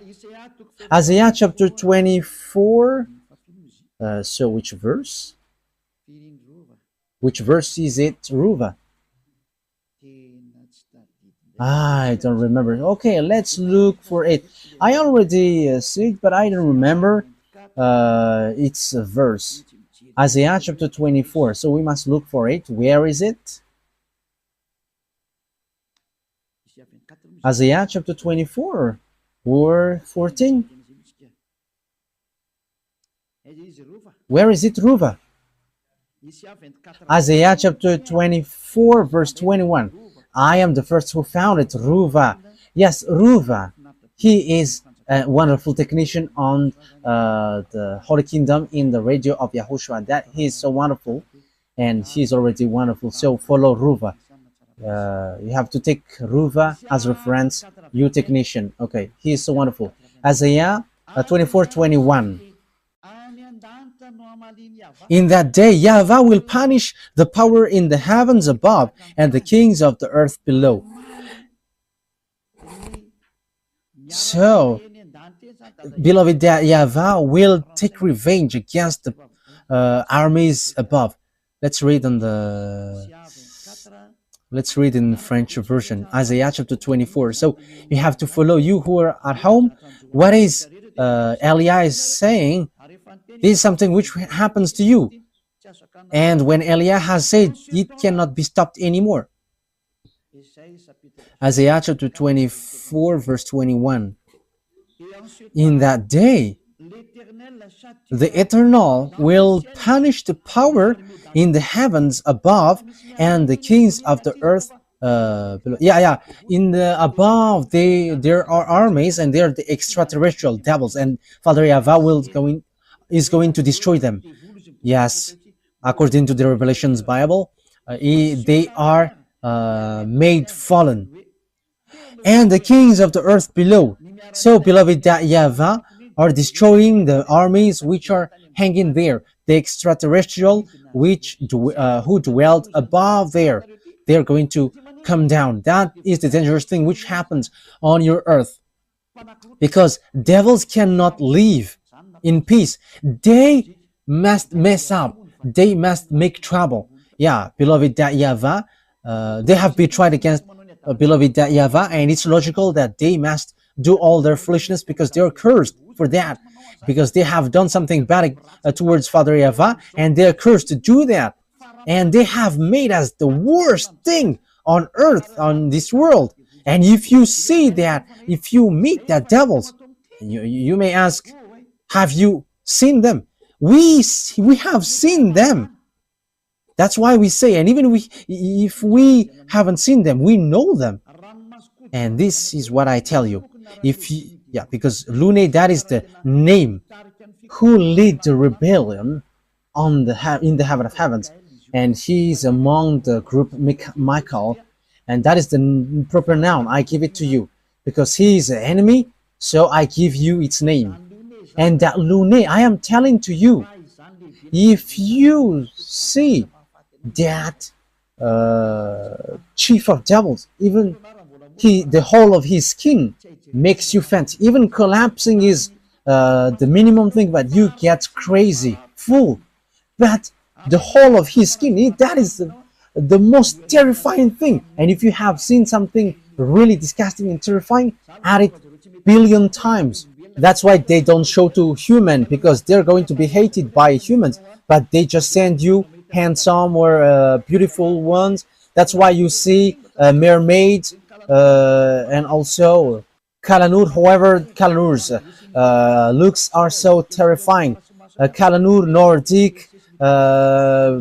[SPEAKER 1] Isaiah chapter 24. So which verse? Which verse is it, Ruva? I don't remember. Okay, let's look for it. I already see it, but I don't remember its verse. Isaiah chapter 24. So we must look for it. Where is it? Isaiah chapter 24 or 14. Where is it, Ruva? Isaiah chapter 24 verse 21. I am the first who found it, Ruva. Yes, Ruva. He is a wonderful technician on the Holy Kingdom in the radio of YAHOSHUAH. That he is so wonderful, and he is already wonderful. So follow Ruva. You have to take Ruva as reference, you technician. Okay, he is so wonderful. Isaiah 24:21. In that day, YAHVAH will punish the power in the heavens above and the kings of the earth below. So, beloved, that YAHVAH will take revenge against the armies above. Let's read in the French version, Isaiah chapter 24. So you have to follow, you who are at home. What is Elia is saying? This is something which happens to you. And when Elia has said, it cannot be stopped anymore. Isaiah chapter 24 verse 21. In that day, the Eternal will punish the power in the heavens above and the kings of the earth below. In the above, there are armies, and they are the extraterrestrial devils, and Father YAHVAH is going to destroy them. Yes, according to the Revelations Bible, they are made fallen, and the kings of the earth below. So, beloved, that YAHVAH are destroying the armies which are hanging there, the extraterrestrial who dwelled above there. They are going to come down. That is the dangerous thing which happens on your earth, because devils cannot live in peace. They must mess up. They must make trouble. Yeah, beloved, that YAHVAH, they have betrayed against beloved that YAHVAH, and it's logical that they must do all their foolishness, because they're cursed for that, because they have done something bad towards Father YAHVAH, and they're cursed to do that. And they have made us the worst thing on earth, on this world. And if you see that, if you meet that devils, you may ask, have you seen them? We have seen them. That's why we say, and even if we haven't seen them, we know them. And this is what I tell you. Because Lune, that is the name who lead the rebellion in the heaven of heavens, and he is among the group Michael, and that is the proper noun. I give it to you because he is an enemy, so I give you its name. And that Lune, I am telling to you, if you see that chief of devils, even the whole of his skin makes you faint, even collapsing is the minimum thing, but you get crazy, full. But the whole of his skin, that is the most terrifying thing. And if you have seen something really disgusting and terrifying, add it billion times. That's why they don't show to human, because they're going to be hated by humans, but they just send you handsome or beautiful ones. That's why you see mermaids and also Kalanur. However, Kalanur's looks are so terrifying. Kalanur, Nordic,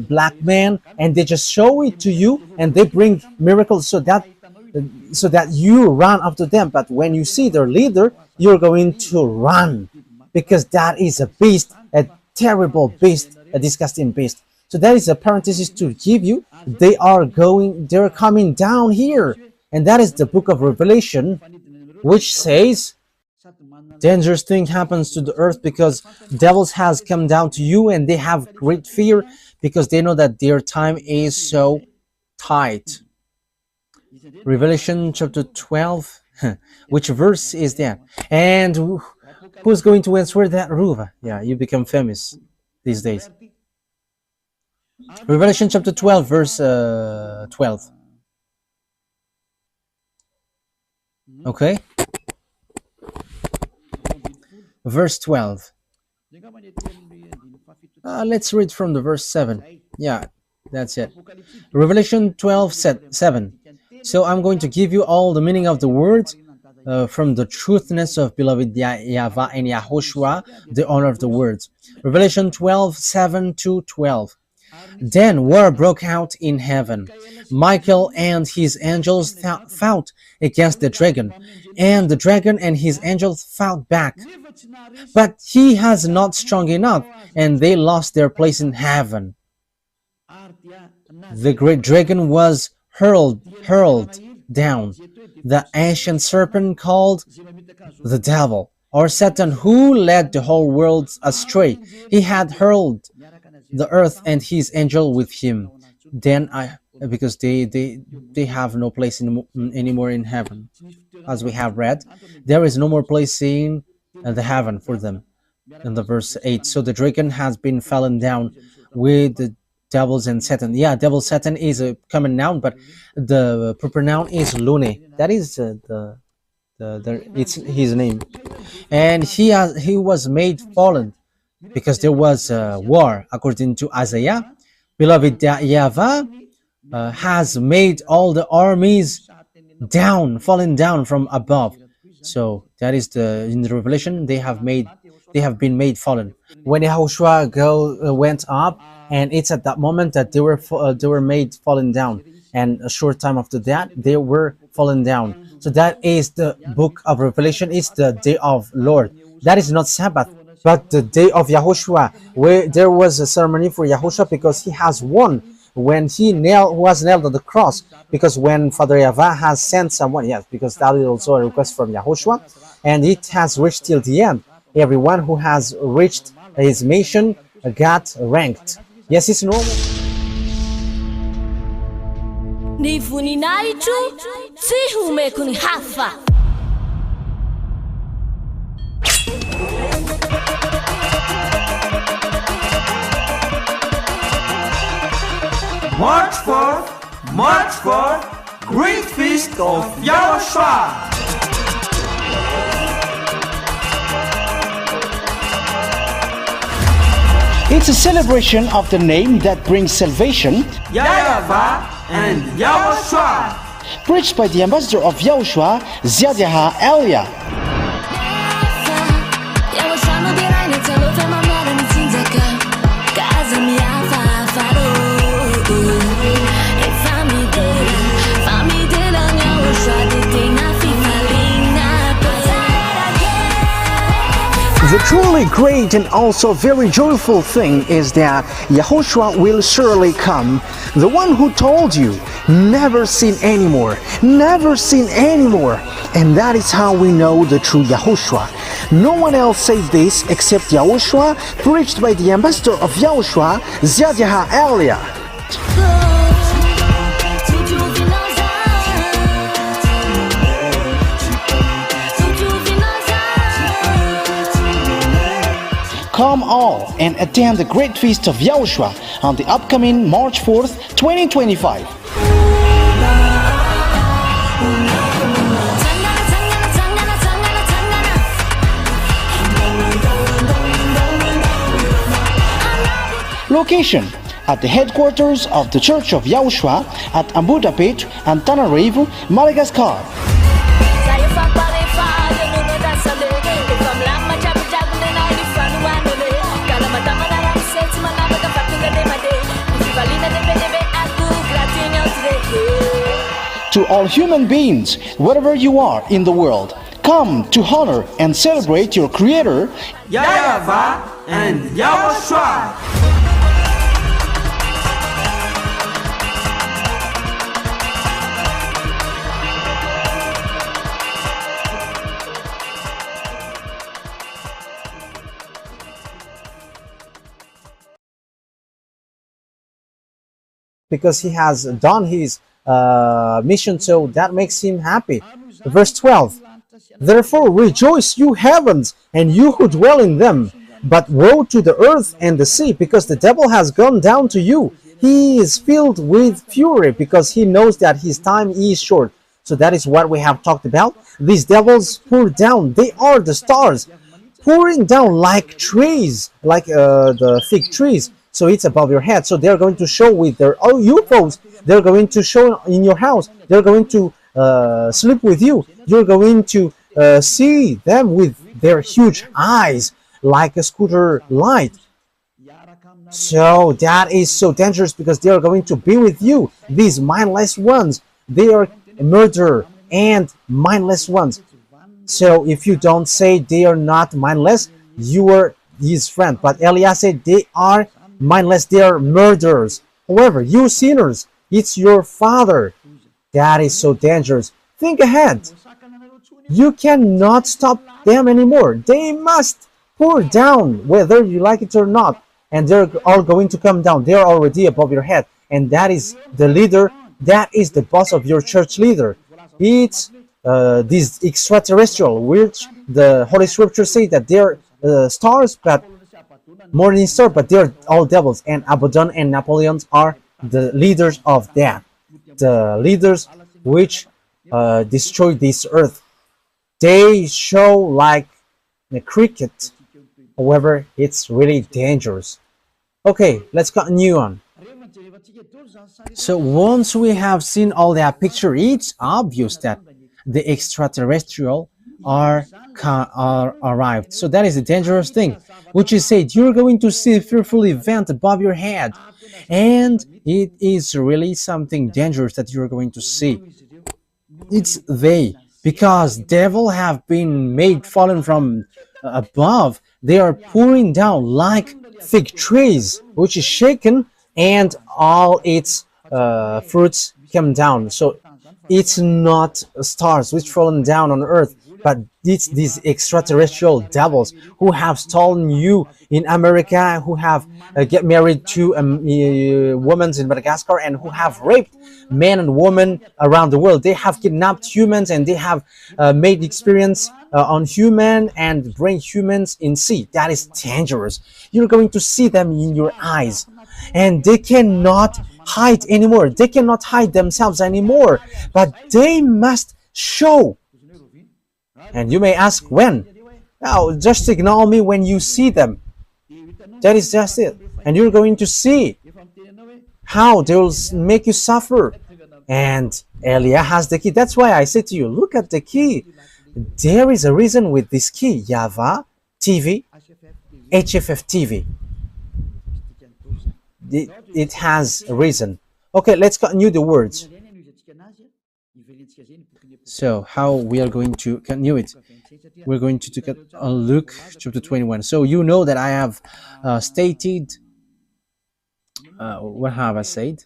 [SPEAKER 1] black man, and they just show it to you, and they bring miracles so that you run after them. But when you see their leader, you're going to run, because that is a beast, a terrible beast, a disgusting beast. So that is a parenthesis to give you. They're coming down here, and that is the book of Revelation, which says dangerous thing happens to the earth because devils has come down to you, and they have great fear because they know that their time is so tight. Revelation chapter 12. Which verse is that? And who's going to answer that, Ruva? Yeah, you become famous these days. Revelation chapter 12, verse 12. Okay? Verse 12. Let's read from the verse 7. Yeah, that's it. Revelation 12, 7. So I'm going to give you all the meaning of the words from the truthness of beloved YAHVAH and YAHOSHUAH, the honor of the words. Revelation 12, 7 to 12. Then war broke out in heaven. Michael and his angels fought against the dragon, and the dragon and his angels fought back. But he has not strong enough, and they lost their place in heaven. The great dragon was hurled down, the ancient serpent called the devil, or Satan, who led the whole world astray. He had hurled the earth and his angel with him. Then because they have no place anymore in heaven, as we have read, there is no more place in the heaven for them. In the verse 8, so the dragon has been fallen down with the devils and Satan. Yeah, devil Satan is a common noun, but the proper noun is Lune. That is it's his name. And he was made fallen because there was a war, according to Isaiah. Beloved YAHVAH has made all the armies fallen down from above. So that is in the Revelation they have been made fallen. When YAHOSHUAH went up, and it's at that moment that they were made fallen down, and a short time after that they were fallen down. So that is the book of Revelation. It's the day of Lord. That is not Sabbath, but the day of YAHOSHUAH, where there was a ceremony for YAHOSHUAH, because he has won when he was nailed on the cross. Because when Father YAHVAH has sent someone, yes, because that is also a request from YAHOSHUAH, and it has reached till the end. Everyone who has reached his mission got ranked. Yes, it's normal.
[SPEAKER 2] Ny voninahitro tsy homeko ny hafa.
[SPEAKER 3] March 4th, Great Feast of YAHOSHUAH.
[SPEAKER 4] It's a celebration of the name that brings salvation,
[SPEAKER 3] YAHVAH and YAHOSHUAH.
[SPEAKER 4] preached by the ambassador of YAHOSHUAH, Elia. The truly great and also very joyful thing is that YAHOSHUAH will surely come. The one who told you, never seen anymore, never seen anymore. And that is how we know the true YAHOSHUAH. No one else says this except YAHOSHUAH, preached by the ambassador of YAHOSHUAH, Elia. Come all and attend the great feast of YAHOSHUAH on the upcoming March 4th, 2025. Location: at the headquarters of the Church of YAHOSHUAH at Ambudapet, Antananarivo, Madagascar. To all human beings, wherever you are in the world, come to honor and celebrate your Creator,
[SPEAKER 3] YAHVAH and YAHOSHUAH.
[SPEAKER 1] because he has done his mission, so that makes him happy. Verse 12, therefore rejoice, you heavens, and you who dwell in them. But woe to the earth and the sea, because the devil has gone down to you. He is filled with fury, because he knows that his time is short. So that is what we have talked about. These devils pour down. They are the stars, pouring down like trees, like the fig trees. So it's above your head. So they're going to show with their UFOs. They're going to show in your house. They're going to sleep with you. You're going to see them with their huge eyes, like a scooter light. So that is so dangerous, because they are going to be with you. These mindless ones, they are murder and mindless ones. So if you don't say they are not mindless, you are his friend. But Elias said they are mindless, they are murderers. However, you sinners, it's your father. That is so dangerous. Think ahead. You cannot stop them anymore. They must pour down, whether you like it or not. And they're all going to come down. They're already above your head. And that is the leader. That is the boss of your church leader. It's this extraterrestrial, which the Holy Scripture say that they're stars, but morning star, but they're all devils. And Abaddon and Napoleon are the leaders of that. The leaders which destroy this earth. They show like a cricket. However, it's really dangerous. Okay, let's continue on. So once we have seen all that picture, it's obvious that the extraterrestrial are arrived. So that is a dangerous thing, which is said you're going to see a fearful event above your head, and it is really something dangerous that you're going to see. It's they, because devil have been made fallen from above. They are pouring down like fig trees, which is shaken, and all its fruits come down. So it's not stars which fallen down on earth, but it's these extraterrestrial devils who have stolen you in America, who have get married to women in Madagascar, and who have raped men and women around the world. They have kidnapped humans, and they have made experience on human and bring humans in sea. That is dangerous. You're going to see them in your eyes, and they cannot hide anymore. They cannot hide themselves anymore, but they must show. And you may ask, when? Now, just ignore me when you see them. That is just it. And you're going to see how they will make you suffer. And Elia has the key. That's why I said to you, look at the key. There is a reason with this key, YAHVAH TV, HFF TV. It has a reason. Okay, let's continue the words. So how we are going to continue it? We're going to take a look, chapter 21. So you know that I have stated, what have I said?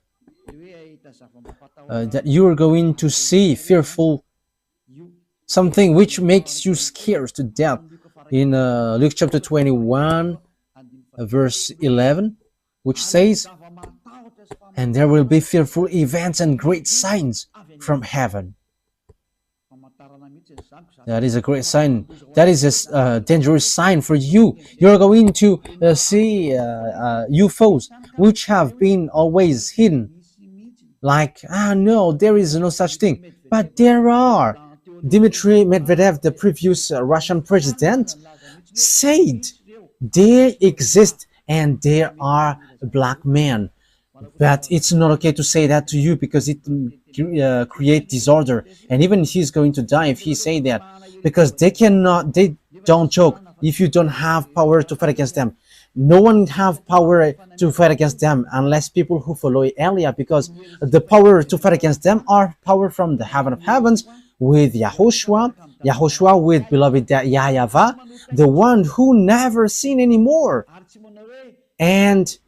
[SPEAKER 1] That you are going to see fearful something which makes you scared to death in Luke chapter 21, verse 11, which says, and there will be fearful events and great signs from heaven. That is a great sign. That is a dangerous sign for you. You're going to see UFOs which have been always hidden. Like, no, there is no such thing. But there are. Dmitry Medvedev, the previous Russian president, said they exist and there are black men. But it's not okay to say that to you because it creates disorder. And even he's going to die if he say that, because they don't joke if you don't have power to fight against them. No one have power to fight against them unless people who follow Elia, because the power to fight against them are power from the heaven of heavens with YAHOSHUAH with beloved YAHVAH, the one who never seen anymore. And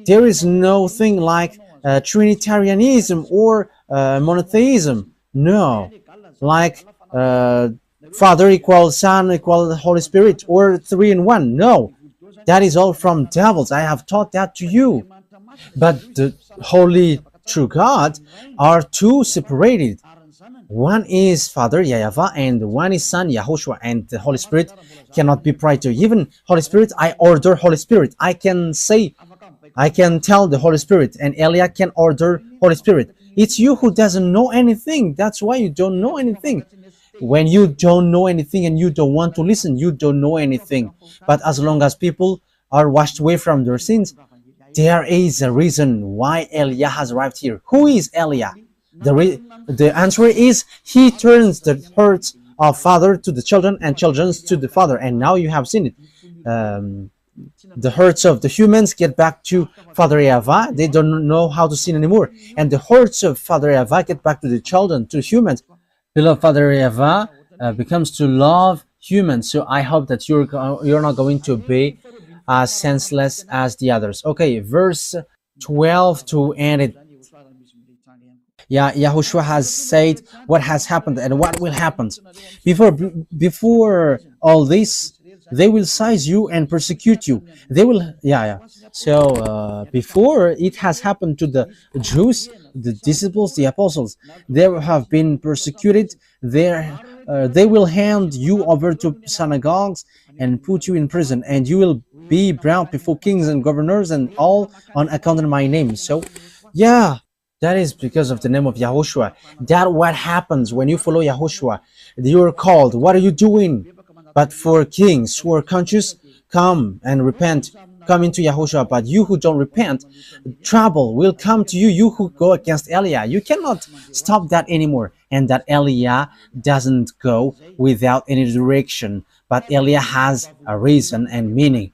[SPEAKER 1] there is no thing like Trinitarianism or monotheism. No, like Father equals Son equals Holy Spirit or 3 in 1. No, that is all from devils. I have taught that to you. But the Holy True God are two separated. One is Father YAHVAH and one is Son YAHOSHUAH, and the Holy Spirit cannot be prior to. Even Holy Spirit, I order Holy Spirit. I can tell the Holy Spirit, and Elia can order Holy Spirit. It's you who doesn't know anything. That's why you don't know anything. When you don't know anything and you don't want to listen, you don't know anything. But as long as people are washed away from their sins, there is a reason why Elia has arrived here. Who is Elia? The answer is he turns the hearts of father to the children and children to the father. And now you have seen it. The hearts of the humans get back to Father YAHVAH. They don't know how to sin anymore. And the hearts of Father YAHVAH get back to the children, to humans. Beloved Father YAHVAH becomes to love humans. So I hope that you're not going to be as senseless as the others. Okay, verse 12 to end it. YAHOSHUAH has said what has happened and what will happen. Before all this, they will seize you and persecute you. They will, So before it has happened to the Jews, the disciples, the apostles, they have been persecuted. They will hand you over to synagogues and put you in prison, and you will be brought before kings and governors, and all on account of my name. So, that is because of the name of YAHOSHUAH. That what happens when you follow YAHOSHUAH. You are called. What are you doing? But for kings who are conscious, come and repent. Come into YAHOSHUAH. But you who don't repent, trouble will come to you. You who go against Elia. You cannot stop that anymore. And that Elia doesn't go without any direction. But Elia has a reason and meaning.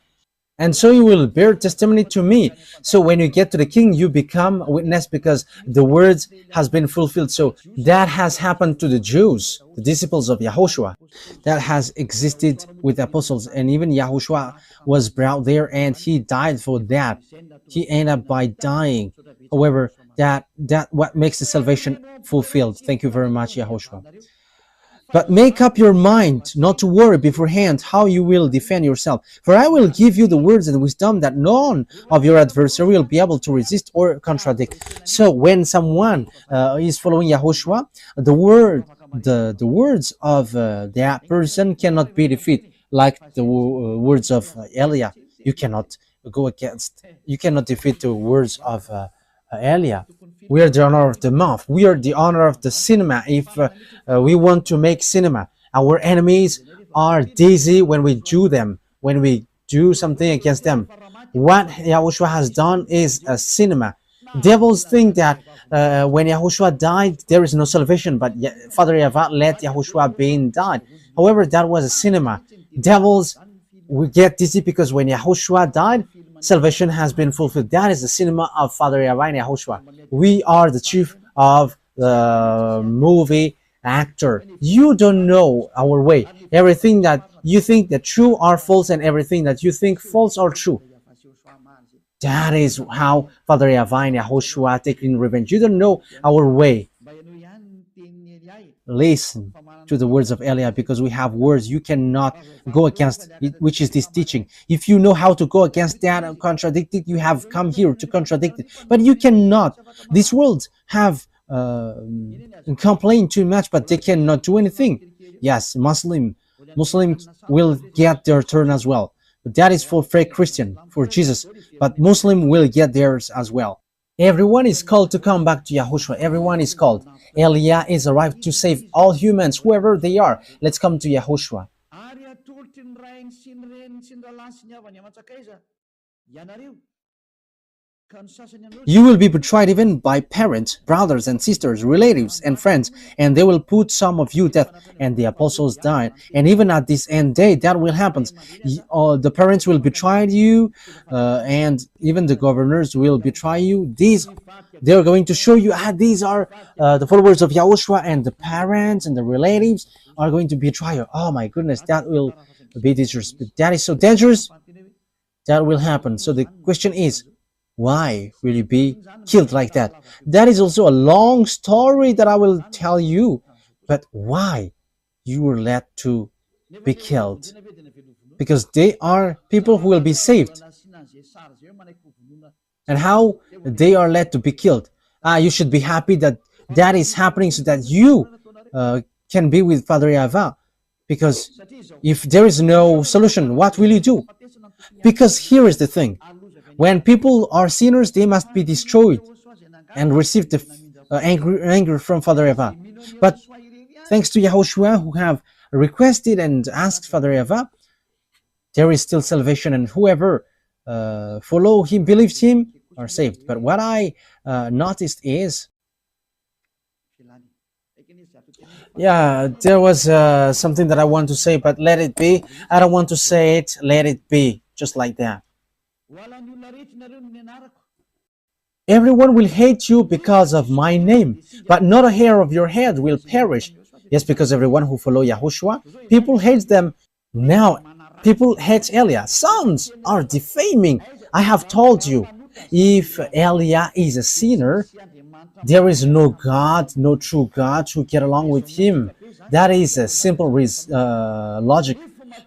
[SPEAKER 1] And so you will bear testimony to me. So when you get to the king, you become a witness because the words has been fulfilled. So that has happened to the Jews, the disciples of YAHOSHUAH. That has existed with the apostles. And even YAHOSHUAH was brought there and he died for that. He ended up by dying. However, that what makes the salvation fulfilled. Thank you very much, YAHOSHUAH. But make up your mind not to worry beforehand how you will defend yourself. For I will give you the words and wisdom that none of your adversary will be able to resist or contradict. So when someone is following YAHOSHUAH, the words of that person cannot be defeated, like the words of Elia. You cannot defeat the words of Elia. We are the honor of the mouth. We are the honor of the cinema. If we want to make cinema, our enemies are dizzy when we do them, when we do something against them. What Yahushua has done is a cinema. Devils think that when Yahushua died, there is no salvation, but Father Yahweh let Yahushua being died. However, that was a cinema. Devils will get dizzy because when Yahushua died, salvation has been fulfilled. That is the cinema of Father Yahweh and Yahushua. We are the chief of the movie actor. You don't know our way. Everything that you think that true are false, and everything that you think false are true. That is how Father Yahweh and Yahushua taking revenge. You don't know our way. Listen to the words of Eliah, because we have words you cannot go against, which is this teaching. If you know how to go against that and contradict it, you have come here to contradict it. But you cannot. These words have complained too much, but they cannot do anything. Yes, Muslims will get their turn as well. But that is for fake Christian, for Jesus. But Muslim will get theirs as well. Everyone is called to come back to Yahushua. Everyone is called. Eliah is arrived to save all humans, whoever they are. Let's come to Yahushua. You will be betrayed even by parents, brothers and sisters, relatives and friends, and they will put some of you to death. And the apostles died. And even at this end day, that will happen. The parents will betray you, and even the governors will betray you. They are going to show you, these are the followers of Yahushua, and the parents and the relatives are going to betray you. Oh my goodness, that will be dangerous. But that is so dangerous. That will happen. So the question is, why will you be killed like that? That is also a long story that I will tell you. But why you were led to be killed? Because they are people who will be saved. And how they are led to be killed? You should be happy that that is happening so that you can be with Father Yahweh. Because if there is no solution, what will you do? Because here is the thing. When people are sinners, they must be destroyed and receive the anger from Father Yahweh. But thanks to Yahushua, who have requested and asked Father Yahweh, there is still salvation, and whoever follow him, believes him, are saved. But what I noticed is, there was something that I want to say, but let it be. I don't want to say it. Let it be, just like that. Everyone will hate you because of my name, but not a hair of your head will perish. Yes, because everyone who follow Yahushua, people hate them. Now, people hate Eliah. Sons are defaming. I have told you, if Eliah is a sinner, there is no God, no true God to get along with him. That is a simple logic,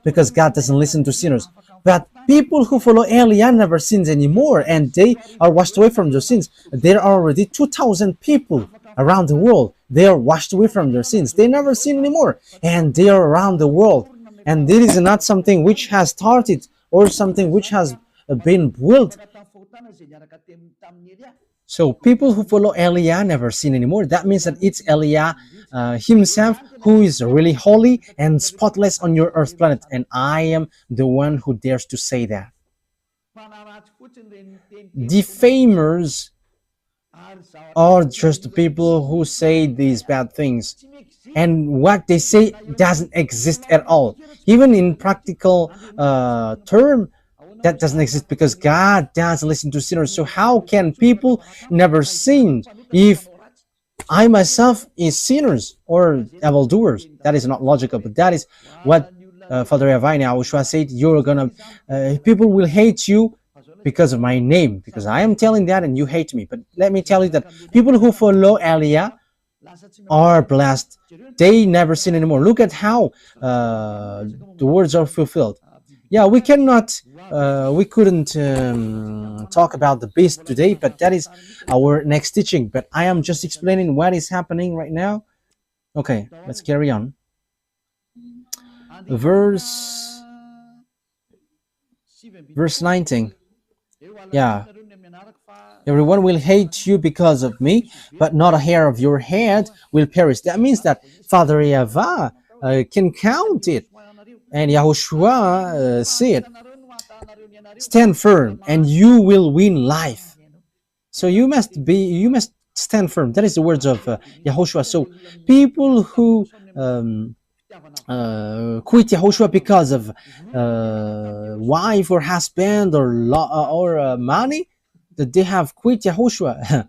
[SPEAKER 1] because God doesn't listen to sinners. But people who follow Eliah never sins anymore, and they are washed away from their sins. There are already 2,000 people around the world. They are washed away from their sins. They never sin anymore, and they are around the world. And this is not something which has started or something which has been built. So people who follow Eliah never sin anymore. That means that it's Eliah himself who is really holy and spotless on your earth planet. And I am the one who dares to say that. Defamers are just people who say these bad things. And what they say doesn't exist at all. Even in practical term, that doesn't exist, because God doesn't listen to sinners. So how can people never sin if I myself is sinners or evildoers? That is not logical, but that is what Father Yahweh Yahushua said. You're gonna people will hate you because of my name, because I am telling that and you hate me. But let me tell you that people who follow Eliah are blessed. They never sin anymore. Look at how the words are fulfilled. We cannot, we couldn't talk about the beast today, but that is our next teaching. But I am just explaining what is happening right now. Okay, let's carry on. Verse 19. Everyone will hate you because of me, but not a hair of your head will perish. That means that Father Yahweh can count it. And Yahushua said, stand firm and you will win life. So you must stand firm. That is the words of Yahushua. So people who quit Yahushua because of wife or husband or money, that they have quit Yahushua.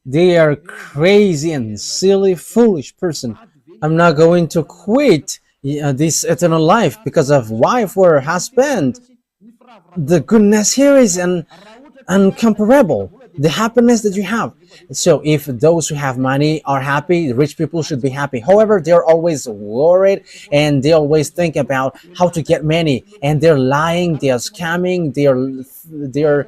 [SPEAKER 1] They are crazy and silly, foolish person. I'm not going to quit this eternal life because of wife or husband. The goodness here is uncomparable. The happiness that you have. So if those who have money are happy, the rich people should be happy. However, they're always worried and they always think about how to get money, and they're lying, they are scamming, they're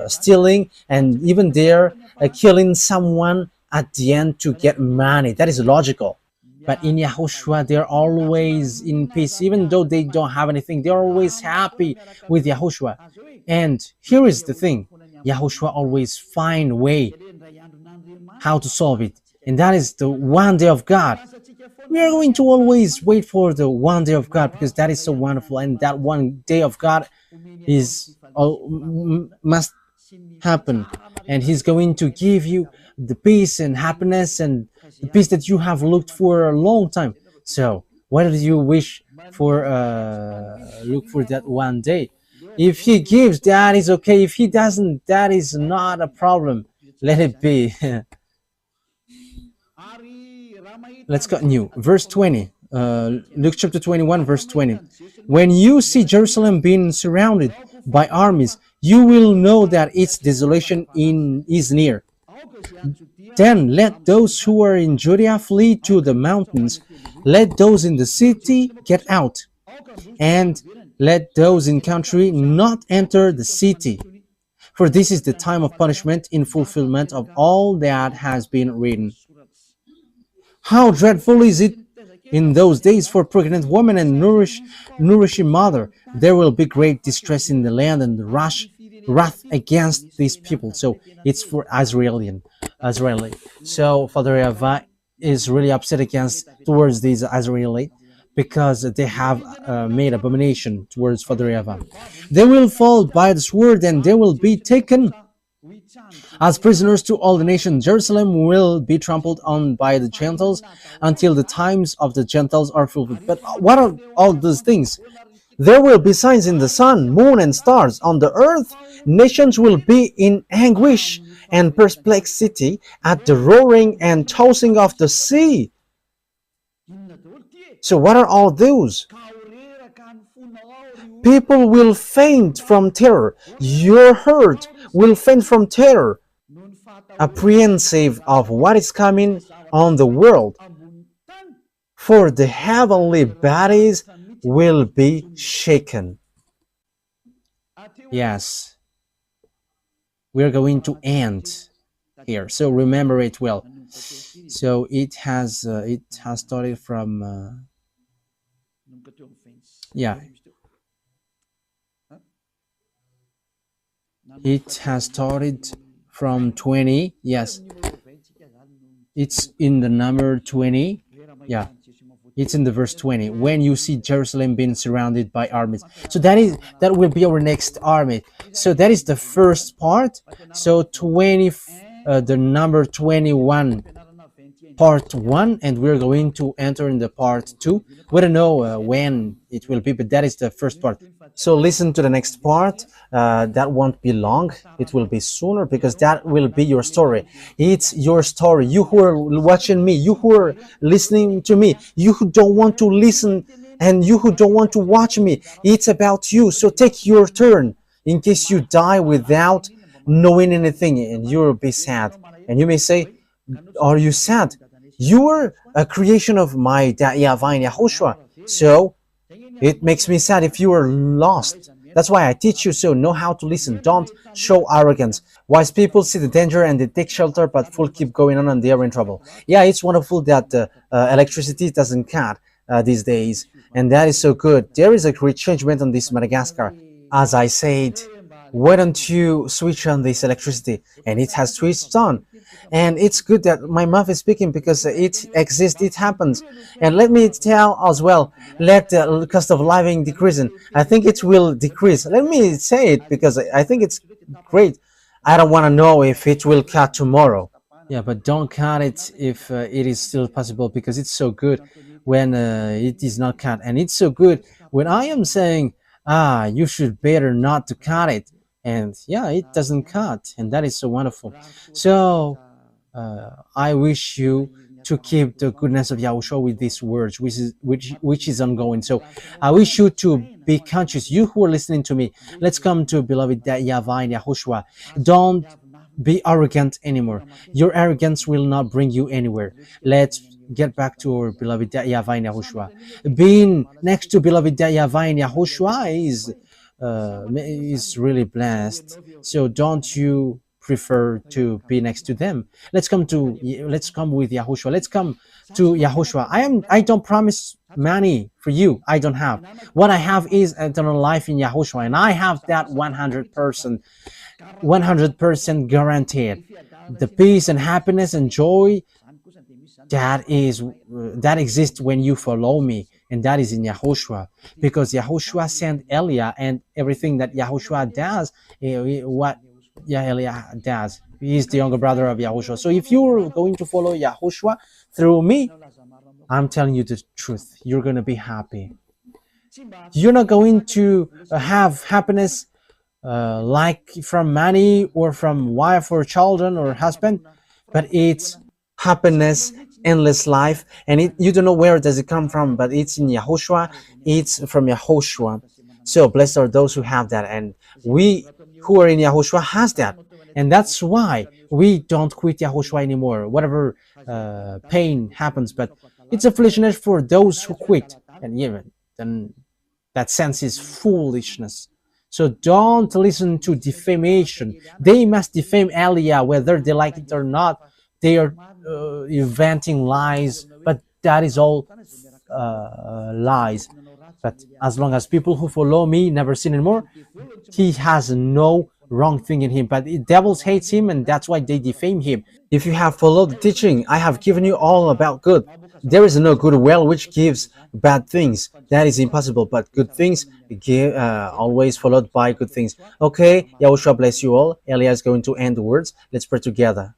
[SPEAKER 1] stealing, and even they're killing someone at the end to get money. That is logical. But in Yahushua, they're always in peace. Even though they don't have anything, they're always happy with Yahushua. And here is the thing. Yahushua always find a way how to solve it. And that is the one day of God. We are going to always wait for the one day of God because that is so wonderful. And that one day of God must happen. And He's going to give you the peace and happiness and the peace that you have looked for a long time. So what do you wish for? Look for that one day. If He gives, that is okay. If He doesn't, that is not a problem. Let it be. Let's continue. Verse 20. Luke chapter 21, verse 20. When you see Jerusalem being surrounded by armies, you will know that its desolation is near. Then let those who are in Judea flee to the mountains. Let those in the city get out. And let those in country not enter the city. For this is the time of punishment in fulfillment of all that has been written. How dreadful is it in those days for pregnant women and nourishing mother. There will be great distress in the land and wrath against these people. So it's for Israeli. So Father YAHVAH is really upset towards these Israeli because they have made abomination towards Father YAHVAH. They will fall by the sword and they will be taken as prisoners to all the nations. Jerusalem will be trampled on by the Gentiles until the times of the Gentiles are fulfilled. But what are all those things? There will be signs in the sun, moon, and stars. On the earth, nations will be in anguish and perplexity at the roaring and tossing of the sea. So what are all those? People will faint from terror. Your heart will faint from terror, apprehensive of what is coming on the world. For the heavenly bodies will be shaken. Yes, we're going to end here. So remember it well. So it has started from it has started from 20. Yes, it's in the number 20. Yeah, it's in the verse 20. When you see Jerusalem being surrounded by armies, so that will be our next army. So that is the first part. So the number 21, part 1, and we're going to enter in the part 2. We don't know when it will be, but that is the first part. So listen to the next part. That won't be long. It will be sooner because that will be your story. It's your story. You who are watching me, you who are listening to me, you who don't want to listen and you who don't want to watch me, it's about you. So take your turn in case you die without knowing anything, and you'll be sad. And you may say, are you sad? You are a creation of my YAHVAH in YAHOSHUAH. So it makes me sad if you are lost. That's why I teach you, so know how to listen. Don't show arrogance. Wise people see the danger and they take shelter, but fools keep going on and they are in trouble. Yeah, it's wonderful that electricity doesn't cut these days, and that is so good. There is a great changement on this Madagascar. As I said, why don't you switch on this electricity? And it has switched on. And it's good that my mouth is speaking because it exists, it happens. And let me tell as well, let the cost of living decrease. I think it will decrease. Let me say it because I think it's great. I don't want to know if it will cut tomorrow. Yeah, but don't cut it if it is still possible, because it's so good when it is not cut, and it's so good when I am saying, you should better not to cut it, and yeah, it doesn't cut, and that is so wonderful. So I wish you to keep the goodness of Yahushua with these words, which is ongoing. So I wish you to be conscious. You who are listening to me, let's come to beloved YAHVAH and YAHOSHUAH. Don't be arrogant anymore. Your arrogance will not bring you anywhere. Let's get back to our beloved YAHVAH and YAHOSHUAH. Being next to beloved YAHVAH and YAHOSHUAH is really blessed. So don't you prefer to be next to them? Let's come with YAHOSHUAH. Let's come to YAHOSHUAH. I don't promise money for you. I don't have. What I have is eternal life in YAHOSHUAH, and I have that 100% guaranteed. The peace and happiness and joy that exists when you follow me, and that is in YAHOSHUAH, because YAHOSHUAH sent Elia, and everything that YAHOSHUAH does, what Elia does, he is the younger brother of YAHOSHUAH. So if you're going to follow YAHOSHUAH through me, I'm telling you the truth, you're going to be happy. You're not going to have happiness like from money or from wife or children or husband, but it's happiness, endless life, and you don't know where does it come from, but it's in YAHOSHUAH. It's from YAHOSHUAH. So blessed are those who have that, and we who are in YAHOSHUAH has that, and that's why we don't quit YAHOSHUAH anymore, whatever pain happens. But it's a foolishness for those who quit, and even then that sense is foolishness. So don't listen to defamation. They must defame Elia whether they like it or not. They are inventing lies, but that is all lies. But as long as people who follow me never sin anymore, he has no wrong thing in him. But the devils hates him, and that's why they defame him. If you have followed the teaching, I have given you all about good. There is no good well which gives bad things. That is impossible. But good things always followed by good things. Okay, Yahushua bless you all. Elia is going to end the words. Let's pray together.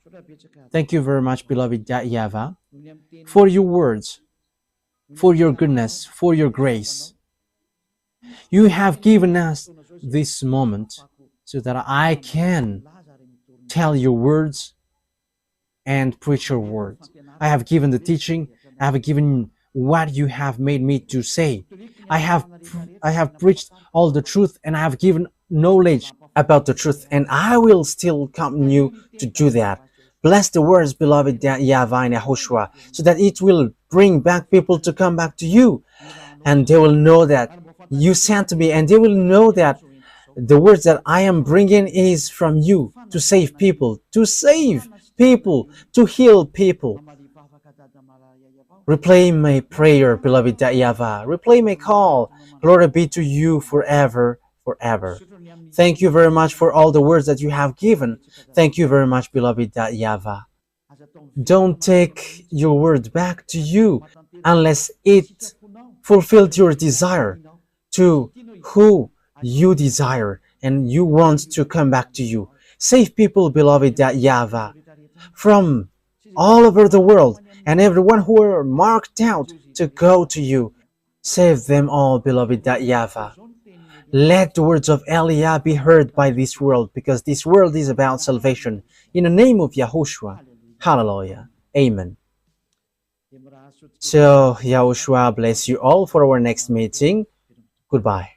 [SPEAKER 1] Thank you very much, beloved YAHVAH, for your words, for your goodness, for your grace. You have given us this moment so that I can tell your words and preach your words. I have given the teaching. I have given what you have made me to say. I have preached all the truth, and I have given knowledge about the truth, and I will still continue to do that. Bless the words, beloved YAHVAH and YAHOSHUAH, so that it will bring back people to come back to you, and they will know that you sent me, and they will know that the words that I am bringing is from you, to save people, to heal people. Replay my prayer, beloved YAHVAH. Replay my call. Glory be to you forever, forever. Thank you very much for all the words that you have given. Thank you very much, beloved YAHVAH. Don't take your word back to you unless it fulfilled your desire to who you desire and you want to come back to you. Save people, beloved YAHVAH, from all over the world, and everyone who are marked out to go to you. Save them all, beloved YAHVAH. Let the words of Elia be heard by this world, because this world is about salvation. In the name of YAHOSHUAH. Hallelujah. Amen. So, YAHOSHUAH bless you all for our next meeting. Goodbye.